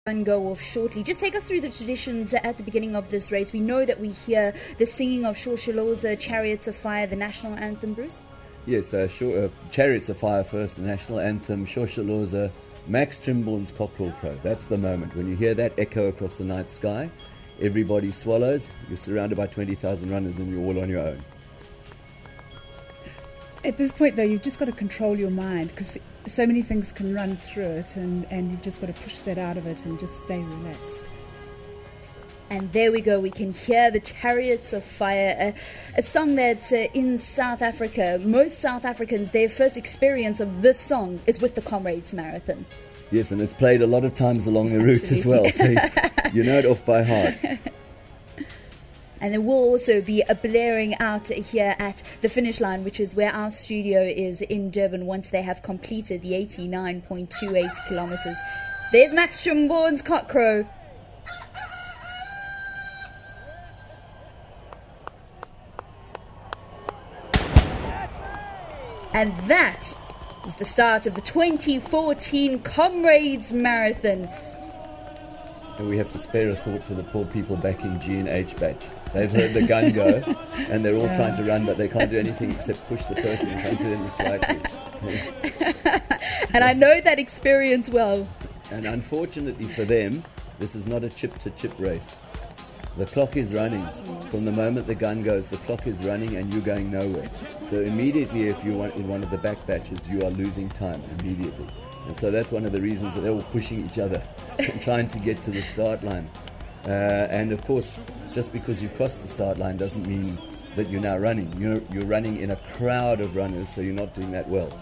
And go off shortly. Just take us through the traditions at the beginning of this race. We know that we hear the singing of Shosholoza, Chariots of Fire, the national anthem, Bruce? Yes, Chariots of Fire first, the national anthem, Shosholoza, Max Trimborn's Cockerel Crow. That's the moment. When you hear that echo across the night sky, everybody swallows, you're surrounded by 20,000 runners and you're all on your own. At this point, though, you've just got to control your mind because so many things can run through it and you've just got to push that out of it and just stay relaxed. And there we go. We can hear the Chariots of Fire, a song that in South Africa, most South Africans, their first experience of this song is with the Comrades Marathon. Yes, and it's played a lot of times along the route as well, so you know it off by heart. And there will also be a blaring out here at the finish line, which is where our studio is in Durban once they have completed the 89.28 kilometres. There's Max Trimborn's Cockcrow. And that is the start of the 2014 Comrades Marathon. And we have to spare a thought for the poor people back in G&H batch. They've heard the gun go, and they're all trying to run, but they can't do anything except push the person in front of them slightly. And I know that experience well. And unfortunately for them, this is not a chip-to-chip race. The clock is running. From the moment the gun goes, the clock is running and you're going nowhere. So immediately, if you're in one of the back batches, you are losing time immediately. And so that's one of the reasons that they're all pushing each other and trying to get to the start line. And of course, just because you cross the start line doesn't mean that you're now running. You're running in a crowd of runners, so you're not doing that well.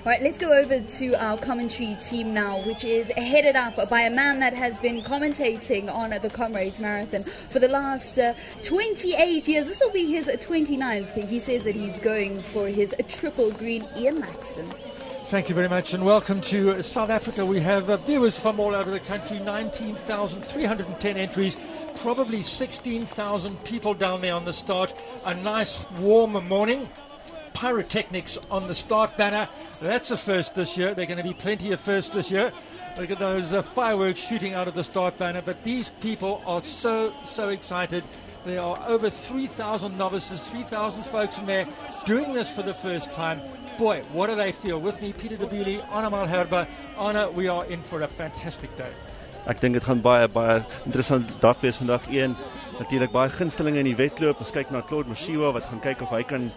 All right, let's go over to our commentary team now, which is headed up by a man that has been commentating on the Comrades Marathon for the last 28 years. This will be his 29th. He says that he's going for his triple green. Ian Maxton. Thank you very much and welcome to South Africa. We have viewers from all over the country, 19,310 entries, probably 16,000 people down there on the start. A nice warm morning. Pyrotechnics on the start banner. That's a first this year. There are going to be plenty of firsts this year. Look at those fireworks shooting out of the start banner. But these people are so excited. There are over 3,000 novices, 3,000 folks in there doing this for the first time. Boy, what do they feel? With me, Pieter de Beely, Anna Malherbe. Anna, we are in for a fantastic day. Ek dink dit gaan baie interessant dag wees vandag. Natuurlik baie gunstelinge in die wedloop. Ons kyk na Claude Moshiwa wat gaan kyk of hy kan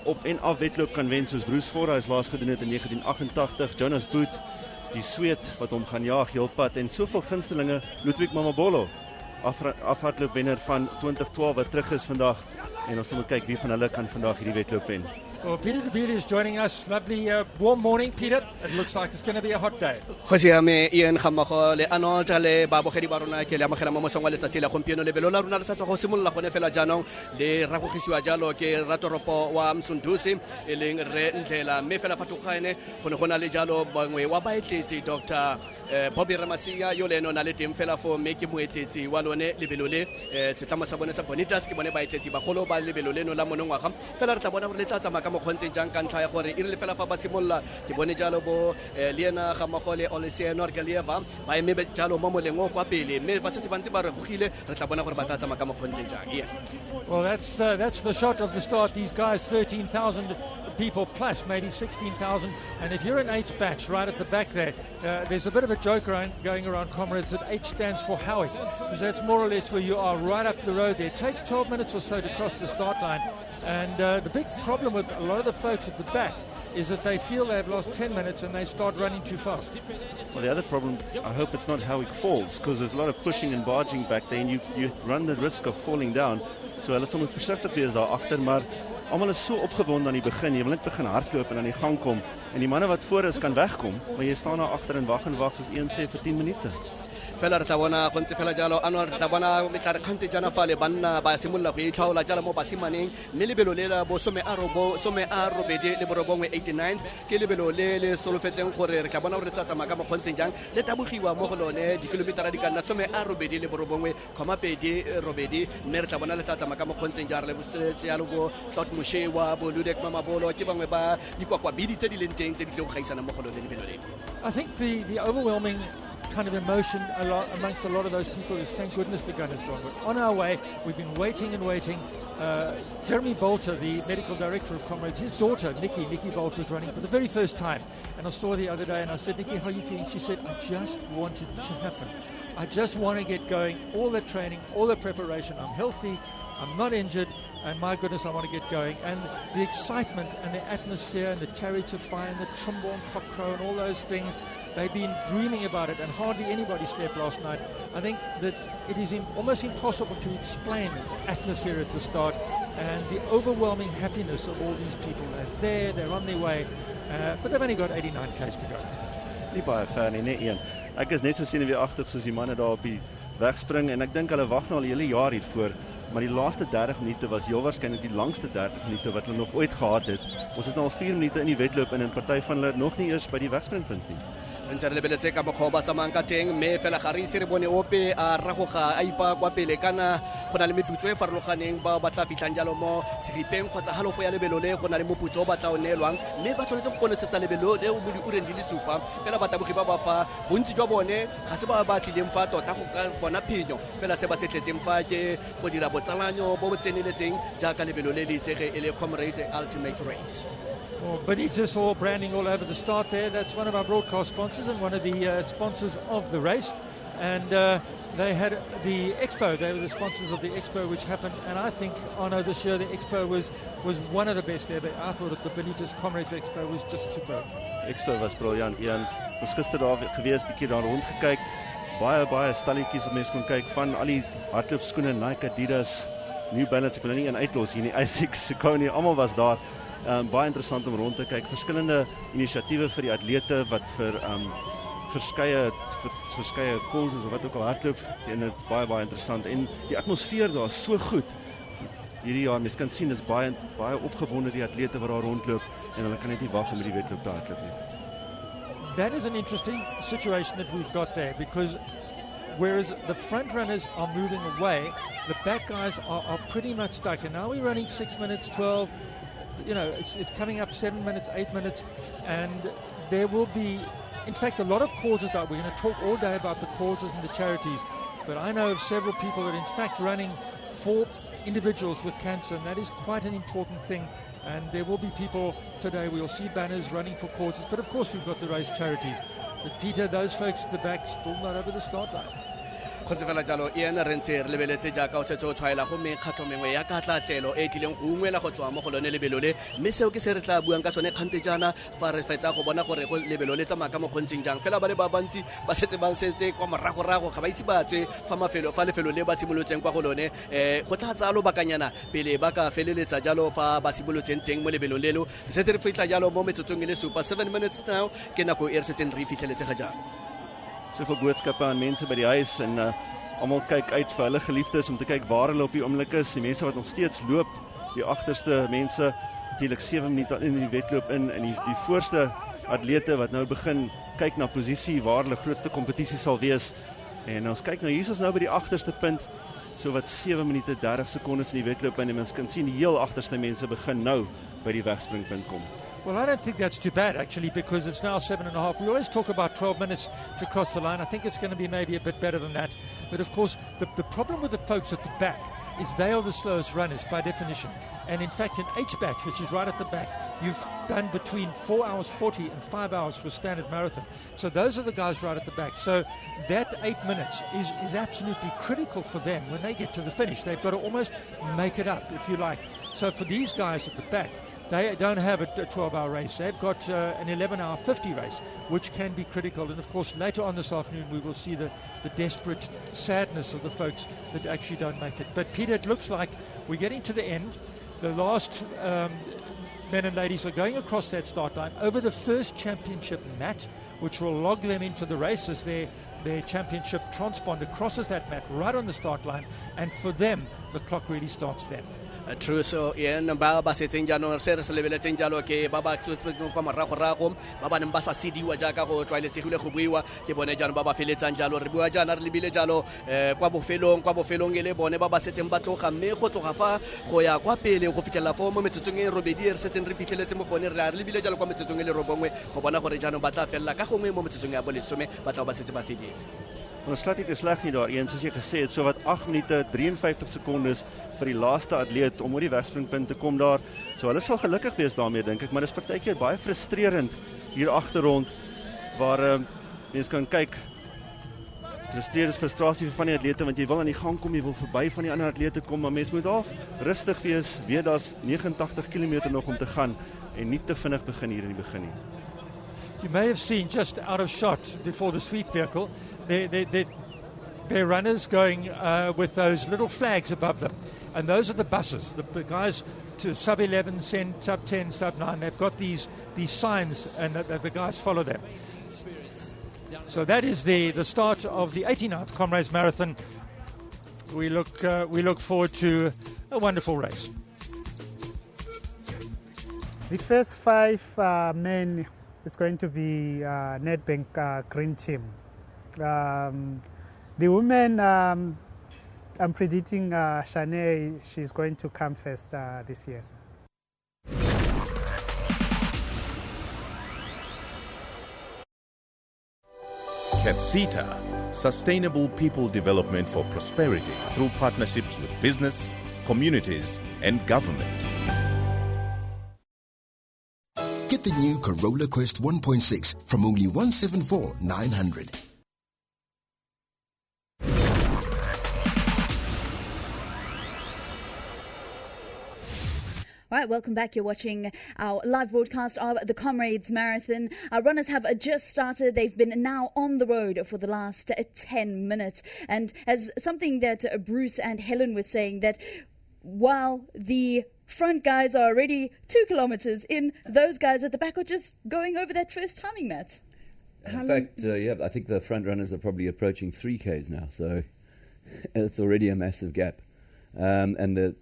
op en af wedloop kan wen soos Bruce Vorra is laas gedoen het in 1988. Jonas Boot, die Sweet wat hom gaan jaag heelpad en soveel gunstelinge. Ludwig Mamabolo, afhardloopwenner van 2012 wat terug is vandag en ons moet kyk wie van hulle kan vandag hierdie wedloop wen. Well, Pieter de Beely is joining us. Lovely warm morning, Peter. It looks like it's going to be a hot day. Ian Khamago le ano tale ba bogedi ba rona ke le amogela mo mosong wa letsatsi la gompieno le belo la rona re sa go simolla gone fela jaanong le ragogisiwa jalo ke ratoropo wa Msunduzi e leng re ndlela me fela fatugane gona le jalo bangwe wa baetletsi Dr. Bobby Ramasiya yo leno na le teng fela for me ke moetletsi wa lone lebelo le setlamo sa bone sa Bonitas ke bone baetletsi ba golo ba lebelo leno la monongwaga fela re tla bona re letla tsama ka mokgontse jang ka ntlha ya gore e re le fela fa ba tsimolla ke bone jalo bo leena ga mogole Olesiano Galieva ba eme jalo mo molengo kwa pele me ba setse bantse ba re gogile re tla bona gore ba tla tsama ka mokgontse jang. Well, that's the shot of the start. These guys, 13,000 people plus, maybe 16,000. And if you're an H batch right at the back there, there's a bit of a joke going around Comrades that H stands for Howie, because that's more or less where you are right up the road there. It takes 12 minutes or so to cross the start line. And the big problem with a lot of the folks at the back is that they feel they've lost 10 minutes and they start running too fast. Well, the other problem, I hope it's not how it falls, because there's a lot of pushing and barging back there and you run the risk of falling down. So hulle moet versigtig wees daar agter, maar almal is so opgewonde aan die begin. Jy wil net begin hardloop en aan die gang kom en die manne wat voor is kan wegkom, maar jy staan daar agter en wag soos een sê vir 10 minute. Fela re tabona go ntse fela jalo ano re tabona metla re khante jana fale banna ba simolla go itlhaola jalo mo basimaneng mme lebelo le la bo some a robedi le borobongwe 89 ke lebelo le solofetseng gore re tla bona gore tsatsa maka mo kgontse jang le tabogiwa mo go lone di kilometres di kana some a robedi le borobongwe 2.2 mme re tla bona le tsatsa maka mo kgontse jang re bostetse ya logo Claude Moshiwa bo Ludek Mamabolo ke bangwe ba dikwakwa bidi tse di leng teng tse di tle go gaisana mo go lone lebelo le. I think the overwhelming kind of emotion amongst a lot of those people is thank goodness the gun is gone. But on our way, we've been waiting and waiting. Jeremy Bolter, the medical director of Comrades, his daughter, Nikki Bolter, is running for the very first time. And I saw her the other day and I said, Nikki, how are you feeling? She said, I just want it to happen. I just want to get going, all the training, all the preparation. I'm healthy, I'm not injured, and my goodness, I want to get going. And the excitement and the atmosphere and the chariots of fire and the trombone, cockcrow and all those things, they've been dreaming about it, and hardly anybody slept last night. I think that it is almost impossible to explain the atmosphere at the start and the overwhelming happiness of all these people. They're on their way, but they've only got 89 k's to go. Nie baie ver nie, net een. Ek is net so senuweeagtig soos die manne daar op die wegspring en ek dink hulle wag nou al 'n hele jaar hiervoor. Maar die laaste 30 minute was heel waarskynlik die langste 30 minute wat hulle nog ooit gehad het. Ons is nou al 4 minute in die wedloop en 'n party van hulle nog nie eers by die wegspringpunt nie. ntse re lebeletse ka mokgwa o ba tsamayang ka teng mme fela ga re ise re bone ope a ragoga a ipa kwa pele kana go na le meputso e farologaneng ba tla fitlhang jalo mo seripeng kgotsa halofo ya lebelo le go na le moputso o ba tla o neelwang mme ba tshwanetse go konosetsa lebelo le mo diureng di le supa fela batabogi ba fa bontsi jwa bone ga se ba tlileng fa tota go ka bona phenyo fela se ba setletseng fa ke go dira botsalanyo bo bo tseneletseng jaaka lebelo le le itsege e le Comrades Ultimate Race. Well, Benitez all branding all over the start there. That's one of our broadcast sponsors and one of the sponsors of the race. And they had the Expo. They were the sponsors of the Expo, which happened. And I think, this year the Expo was one of the best ever. I thought that the Benitez Comrades Expo was just superb. Expo was briljant. Ons gister daar gewees, bietjie daar rond gekyk. Baie stalletjies wat mense kon kyk van al die hardloopskoene, Nike, Adidas, New Balance. Ek wil nie een uitlos hier nie. Asics, Saucony, almal was daar. Baie interessant om rond te kyk. Verskillende inisiatiewe vir die atlete wat vir verskeie courses of wat ook al hardloop. En dit baie interessant. En die atmosfeer daar is so goed. Hierdie jaar, mens kan sien, dis baie opgewonde die atlete wat daar rondloop en hulle kan net nie wag om die wedloop te hardloop nie. That is an interesting situation that we've got there, because whereas the front runners are moving away, the back guys are pretty much stuck. And now we're running 6 minutes 12. It's coming up 7 minutes, 8 minutes, and there will be, in fact, a lot of causes that we're going to talk all day about the causes and the charities, but I know of several people that are in fact running for individuals with cancer, and that is quite an important thing. And there will be people today, we'll see banners running for causes, but of course we've got the race charities. But Peter, those folks at the back still not over the start line. Khotse fela jalo ena re ntse re lebeletse jaaka o setse o tshwaela go mekgatlho mengwe ya ka tlatlelo e tlileng go ungwela go tswa mo go lone lebelo le mme seo ke se re tla buang ka sone kgante jana fa re fetsa go bona gore go lebelo le tsamaya ka mo kgontseng jang fela ba le ba bantsi ba setse ba setse kwa morago ga ba itse ba tswe fa lefelo le ba simolotseng kwa go lone go tla tsalo bakanyana pele ba ka feleletsa jalo fa ba simolotseng teng mo lebelong lelo setse re fitla jalo mo metsotsong e le supa 7 minutes now ke nako e re setseng re fitlheletse ga jalo. Soveel boodskappe aan mense by die huis en almal kyk uit vir hulle geliefdes om te kyk waar hulle op die oomblik is. Die mense wat nog steeds loop, die agterste mense, natuurlik 7 minute in die wedloop en die voorste atlete wat nou begin kyk na posisie waar hulle grootste kompetisie sal wees. En ons kyk nou hier is ons nou by die agterste punt, so wat 7 minute 30 sekondes in die wedloop en mens kan sien die heel agterste mense begin nou by die wegspringpunt kom. Well, I don't think that's too bad, actually, because it's now 7.5. We always talk about 12 minutes to cross the line. I think it's going to be maybe a bit better than that. But, of course, the problem with the folks at the back is they are the slowest runners by definition. And, in fact, in H-batch, which is right at the back, you've done between 4 hours 40 and 5 hours for standard marathon. So those are the guys right at the back. So that 8 minutes is absolutely critical for them when they get to the finish. They've got to almost make it up, if you like. So for these guys at the back, they don't have a 12-hour race. They've got an 11-hour 50 race, which can be critical. And, of course, later on this afternoon, we will see the desperate sadness of the folks that actually don't make it. But, Peter, it looks like we're getting to the end. The last men and ladies are going across that start line over the first championship mat, which will log them into the race as their championship transponder crosses that mat right on the start line. And for them, the clock really starts then. True, so yan ba setseng jaanong se re se lebeletseng jalo ke ba ba tsotseng kwa morago ba ba neng ba sa sediwa jaaka go tlwaeletsegile go buiwa ke bone jaanong ba ba feletsang jalo re bua jaana re lebile jalo kwa bofelong e le bone ba ba setseng ba tloga mme go tloga fa go ya kwa pele go fitlhela fo mo metsotsong e robedi re setseng re fitlheletse mo gone re lebile jalo kwa metsotsong e le robongwe go bona gore jaanong ba tla felela ka gongwe mo metsotsong ya bolesome ba tla ba setse ba fedetse. Ons slaat nie te sleg nie daar een, soos jy gesê het, so wat 8 minute 53 sekondes vir die laaste atleet om oor die wegspringpunt te kom daar. So hulle sal gelukkig wees daarmee dink ek, maar dis partykeer baie frustrerend hier agterrond waar mense kan kyk. Frustrasie van die atlete want jy wil aan die gang kom, jy wil verby van die ander atlete kom, maar mens moet daar rustig wees, weet daar's 89 km nog om te gaan en nie te vinnig begin hier in die begin nie. You may have seen just out of shot before the sweep vehicle, they're runners going with those little flags above them. And those are the buses. The guys to sub 11, sub 10, sub 9, they've got these signs and the guys follow them. So that is the start of the 89th Comrades Marathon. We look forward to a wonderful race. The first 5 men is going to be Nedbank Green Team. The women, I'm predicting Shanae, she's going to come first this year. CAPSITA, Sustainable People Development for Prosperity through partnerships with business, communities and government. Get the new Corolla Quest 1.6 from only $174,900. All right, welcome back. You're watching our live broadcast of the Comrades Marathon. Our runners have just started. They've been now on the road for the last 10 minutes. And as something that Bruce and Helen were saying, that while the front guys are already 2 kilometers in, those guys at the back are just going over that first timing, Matt. In fact, I think the front runners are probably approaching 3Ks now, so it's already a massive gap. And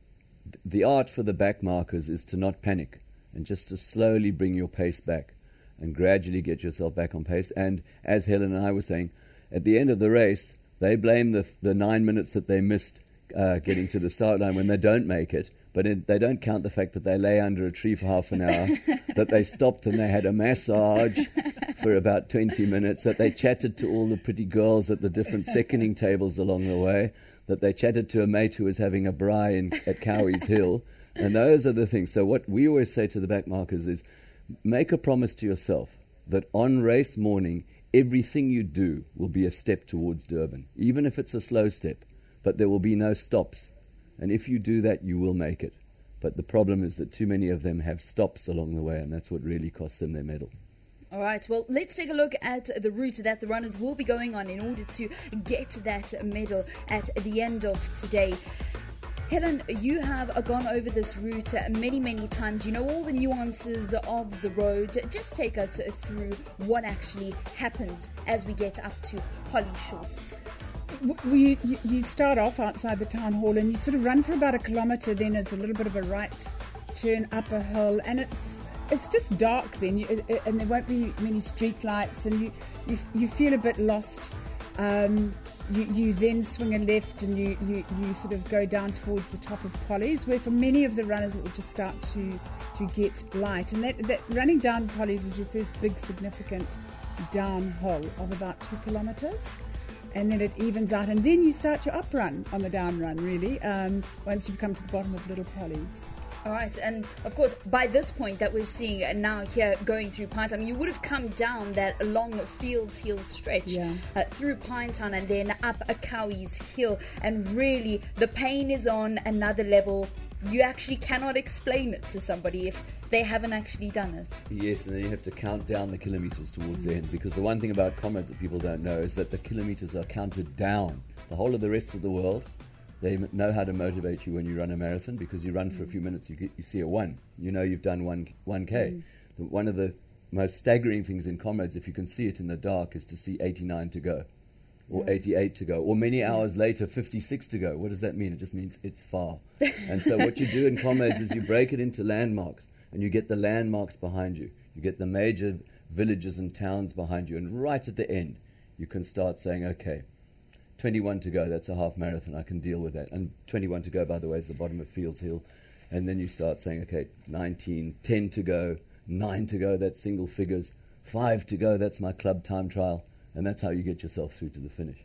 the art for the back markers is to not panic and just to slowly bring your pace back and gradually get yourself back on pace. And as Helen and I were saying, at the end of the race, they blame the 9 minutes that they missed getting to the start line when they don't make it. But they don't count the fact that they lay under a tree for half an hour, that they stopped and they had a massage for about 20 minutes, that they chatted to all the pretty girls at the different seconding tables along the way, that they chatted to a mate who was having a braai at Cowie's Hill. And those are the things. So what we always say to the back markers is, make a promise to yourself that on race morning, everything you do will be a step towards Durban, even if it's a slow step, but there will be no stops. And if you do that, you will make it. But the problem is that too many of them have stops along the way, and that's what really costs them their medal. All right, well, let's take a look at the route that the runners will be going on in order to get that medal at the end of today. Helen, you have gone over this route many, many times. You know all the nuances of the road. Just take us through what actually happens as we get up to Holly Shorts. You start off outside the town hall and you sort of run for about 1 kilometre, then it's a little bit of a right turn up a hill, and it's just dark then, and there won't be many street lights, and you feel a bit lost. You then swing a left and you sort of go down towards the top of Polly's, where for many of the runners it will just start to get light, and that running down Polly's is your first big significant downhill of about 2 kilometres. And then it evens out, and then you start your up run on the down run, really, once you've come to the bottom of Little Polly's. All right, and of course, by this point that we're seeing now here going through Pinetown, you would have come down that long Fields Hill stretch through Pinetown and then up a Cowie's Hill, and really the pain is on another level. You actually cannot explain it to somebody if they haven't actually done it. Yes, and then you have to count down the kilometres towards the end, because the one thing about Comrades that people don't know is that the kilometres are counted down. The whole of the rest of the world, they know how to motivate you when you run a marathon, because you run for a few minutes, you see a 1. You know you've done 1K. One of the most staggering things in Comrades, if you can see it in the dark, is to see 89 to go. or 88 to go, or many hours later, 56 to go. What does that mean? It just means it's far. And so what you do in Comrades is you break it into landmarks, and you get the landmarks behind you. You get the major villages and towns behind you, and right at the end, you can start saying, okay, 21 to go, that's a half marathon, I can deal with that. And 21 to go, by the way, is the bottom of Fields Hill. And then you start saying, okay, 19, 10 to go, 9 to go, that's single figures, 5 to go, that's my club time trial. And that's how you get yourself through to the finish.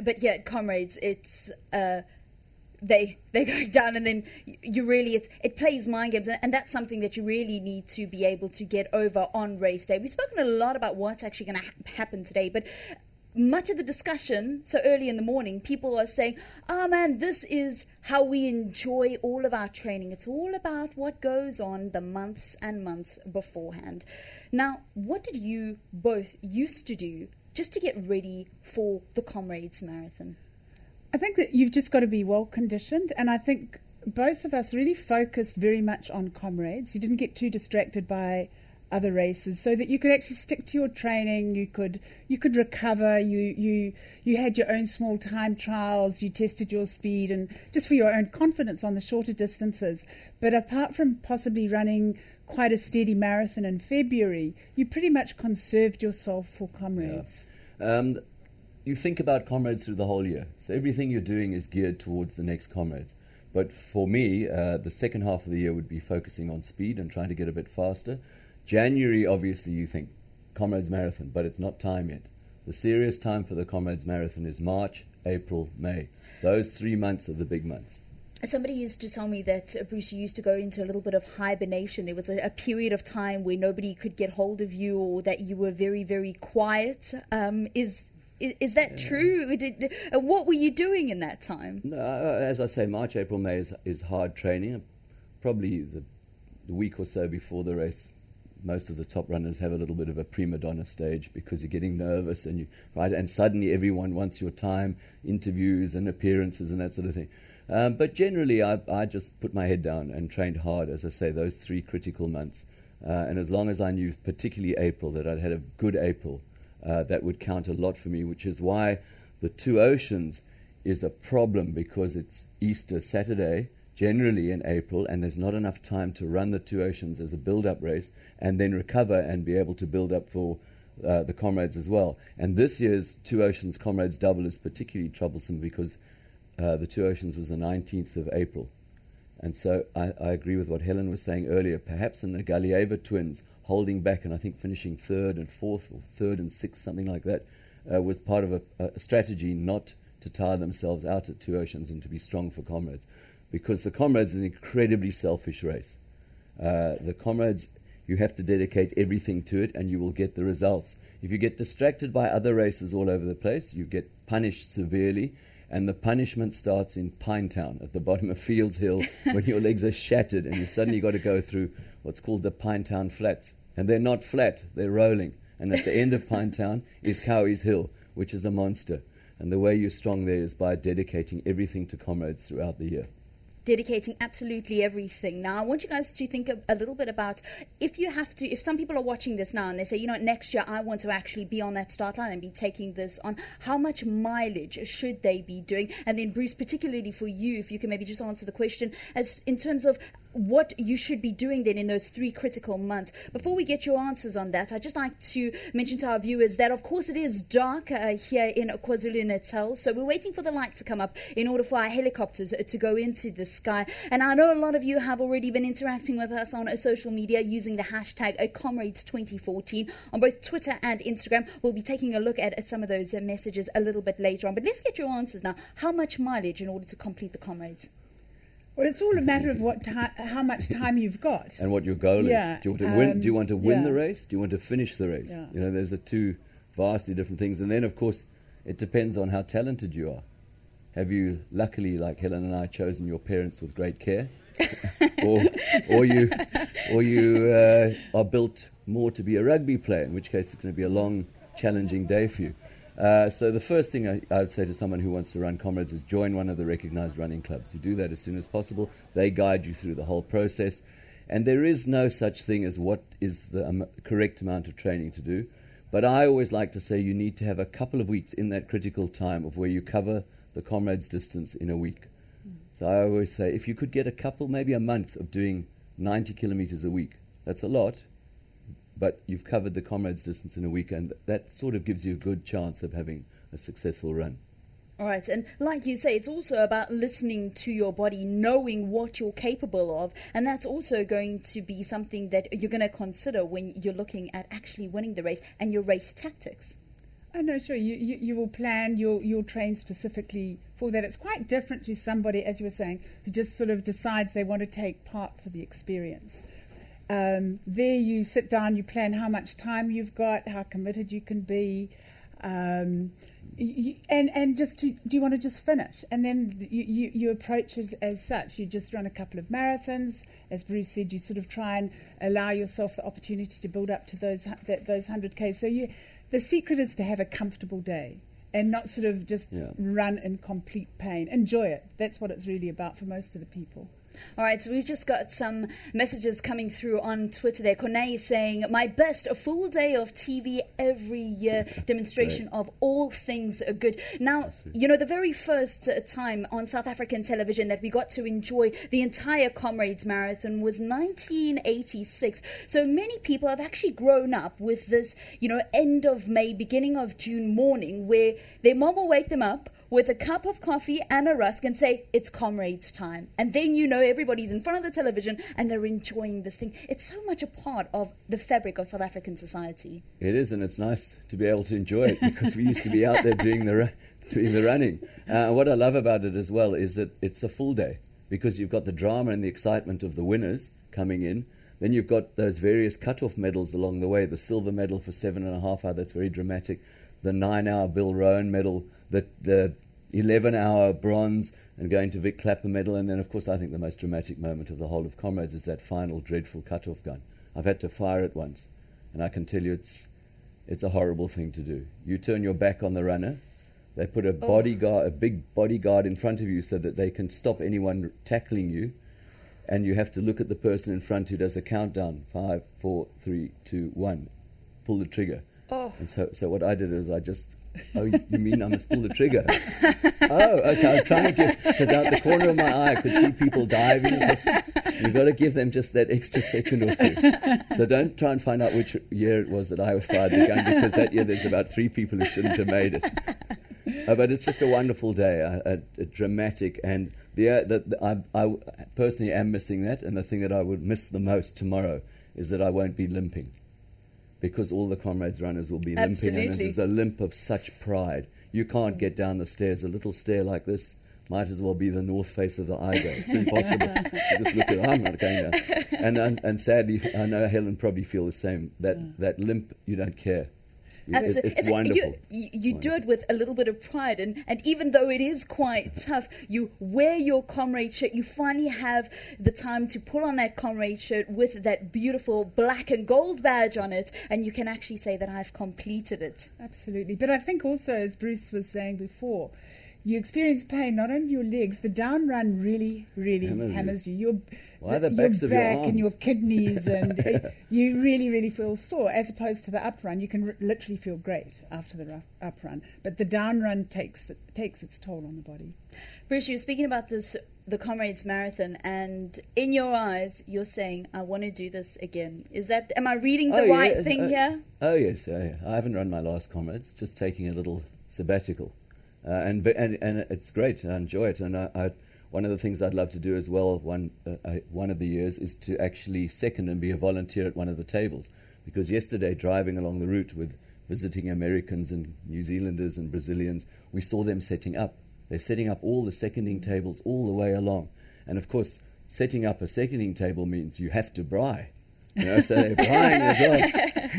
But yeah, Comrades, it's they go down, and then you really it plays mind games, and that's something that you really need to be able to get over on race day. We've spoken a lot about what's actually going to happen today, but much of the discussion, so early in the morning, people are saying, oh man, this is how we enjoy all of our training. It's all about what goes on the months and months beforehand. Now, what did you both used to do just to get ready for the Comrades Marathon? I think that you've just got to be well conditioned, and I think both of us really focused very much on Comrades. You didn't get too distracted by other races, so that you could actually stick to your training. You could recover. You had your own small time trials. You tested your speed, and just for your own confidence on the shorter distances. But apart from possibly running quite a steady marathon in February, you pretty much conserved yourself for Comrades. Yeah. You think about Comrades through the whole year, so everything you're doing is geared towards the next Comrades. But for me, the second half of the year would be focusing on speed and trying to get a bit faster. January, obviously, you think Comrades Marathon, but it's not time yet. The serious time for the Comrades Marathon is March, April, May. Those 3 months are the big months. Somebody used to tell me that, Bruce, you used to go into a little bit of hibernation. There was a period of time where nobody could get hold of you, or that you were very, very quiet. Is that true? What were you doing in that time? No, as I say, March, April, May is hard training. Probably the week or so before the race, most of the top runners have a little bit of a prima donna stage because you're getting nervous, and and suddenly everyone wants your time, interviews and appearances and that sort of thing. But generally, I just put my head down and trained hard, as I say, those 3 critical months. And as long as I knew, particularly April, that I'd had a good April, that would count a lot for me, which is why the Two Oceans is a problem, because it's Easter Saturday, generally in April, and there's not enough time to run the Two Oceans as a build-up race and then recover and be able to build up for the Comrades as well. And this year's Two Oceans Comrades Double is particularly troublesome because the Two Oceans was the 19th of April. And so I agree with what Helen was saying earlier. Perhaps in the Galieva twins holding back and I think finishing 3rd and 4th or 3rd and 6th, something like that, was part of a strategy not to tire themselves out at Two Oceans and to be strong for Comrades. Because the Comrades is an incredibly selfish race. The Comrades, you have to dedicate everything to it and you will get the results. If you get distracted by other races all over the place, you get punished severely. And the punishment starts in Pinetown at the bottom of Fields Hill when your legs are shattered and you've suddenly got to go through what's called the Pinetown Flats. And they're not flat, they're rolling. And at the end of Pinetown is Cowie's Hill, which is a monster. And the way you're strong there is by dedicating everything to Comrades throughout the year. Dedicating absolutely everything. Now, I want you guys to think a little bit about if some people are watching this now and they say, next year I want to actually be on that start line and be taking this on, how much mileage should they be doing? And then, Bruce, particularly for you, if you can maybe just answer the question as in terms of what you should be doing then in those 3 critical months. Before we get your answers on that, I'd just like to mention to our viewers that, of course, it is dark here in KwaZulu Natal, so we're waiting for the light to come up in order for our helicopters to go into the sky. And I know a lot of you have already been interacting with us on social media using the hashtag Comrades2014 on both Twitter and Instagram. We'll be taking a look at some of those messages a little bit later on. But let's get your answers now. How much mileage in order to complete the Comrades? Well, it's all a matter of how much time you've got. And what your goal is. Do you want to win? Do you want to win the race? Do you want to finish the race? Yeah. There's the 2 vastly different things. And then, of course, it depends on how talented you are. Have you, luckily, like Helen and I, chosen your parents with great care? or you are built more to be a rugby player, in which case it's going to be a long, challenging day for you. So the first thing I would say to someone who wants to run Comrades is join one of the recognized running clubs. You do that as soon as possible. They guide you through the whole process. And there is no such thing as what is the correct amount of training to do. But I always like to say you need to have a couple of weeks in that critical time of where you cover the Comrades distance in a week. So I always say if you could get a couple, maybe a month of doing 90 kilometres a week, that's a lot, but you've covered the Comrades distance in a week, and that sort of gives you a good chance of having a successful run. All right, and like you say, it's also about listening to your body, knowing what you're capable of, and that's also going to be something that you're going to consider when you're looking at actually winning the race and your race tactics. Oh, no, sure. You will plan, you'll train specifically for that. It's quite different to somebody, as you were saying, who just sort of decides they want to take part for the experience. There you sit down, you plan how much time you've got, how committed you can be, and just do you want to just finish? And then you approach it as such. You just run a couple of marathons. As Bruce said, you sort of try and allow yourself the opportunity to build up to those 100Ks. So the secret is to have a comfortable day and not sort of just run in complete pain. Enjoy it. That's what it's really about for most of the people. All right, so we've just got some messages coming through on Twitter there. Corneille is saying, my best, a full day of TV every year, demonstration of all things good. Now, you know, the very first time on South African television that we got to enjoy the entire Comrades Marathon was 1986. So many people have actually grown up with this, you know, end of May, beginning of June morning where their mom will wake them up with a cup of coffee and a rusk and say, it's Comrades time. And then you know everybody's in front of the television and they're enjoying this thing. It's so much a part of the fabric of South African society. It is, and it's nice to be able to enjoy it because we used to be out there doing the running. What I love about it as well is that it's a full day because you've got the drama and the excitement of the winners coming in. Then you've got those various cut-off medals along the way, the silver medal for 7.5 hours, that's very dramatic, the 9-hour Bill Rowan medal, the 11-hour bronze and going to Vic Clapper medal, and then of course I think the most dramatic moment of the whole of Comrades is that final dreadful cut-off gun. I've had to fire it once, and I can tell you it's a horrible thing to do. You turn your back on the runner, they put a bodyguard, a big bodyguard in front of you so that they can stop anyone tackling you, and you have to look at the person in front who does a countdown, 5, 4, 3, 2, 1, pull the trigger. And so what I did is I just, you mean I must pull the trigger? Okay, I was trying to give, because out the corner of my eye I could see people diving. You've got to give them just that extra second or two. So don't try and find out which year it was that I fired the gun, because that year there's about 3 people who shouldn't have made it. But it's just a wonderful day, a dramatic, and I personally am missing that, and the thing that I would miss the most tomorrow is that I won't be limping. Because all the Comrades runners will be limping, and there's a limp of such pride. You can't get down the stairs. A little stair like this might as well be the north face of the Eiger. It's impossible. You just look at it, I'm not going down. And sadly, I know Helen probably feel the same. That limp, you don't care. It's wonderful. You do it with a little bit of pride, and even though it is quite tough, you wear your Comrade shirt. You finally have the time to put on that Comrade shirt with that beautiful black and gold badge on it, and you can actually say that I've completed it. Absolutely. But I think also, as Bruce was saying before, you experience pain not on your legs. The down run really, really hammers you. Your back and your kidneys, and you really, really feel sore. As opposed to the up run, you can literally feel great after the up run. But the down run takes its toll on the body. Bruce, you're speaking about the Comrades Marathon, and in your eyes, you're saying, "I want to do this again." Am I reading the right thing here? Oh yes, I haven't run my last Comrades. Just taking a little sabbatical. And it's great. I enjoy it. And one of the things I'd love to do as well, one of the years, is to actually second and be a volunteer at one of the tables. Because yesterday, driving along the route with visiting Americans and New Zealanders and Brazilians, we saw them setting up. They're setting up all the seconding tables all the way along. And of course, setting up a seconding table means you have to braai. So they're braaiing as well.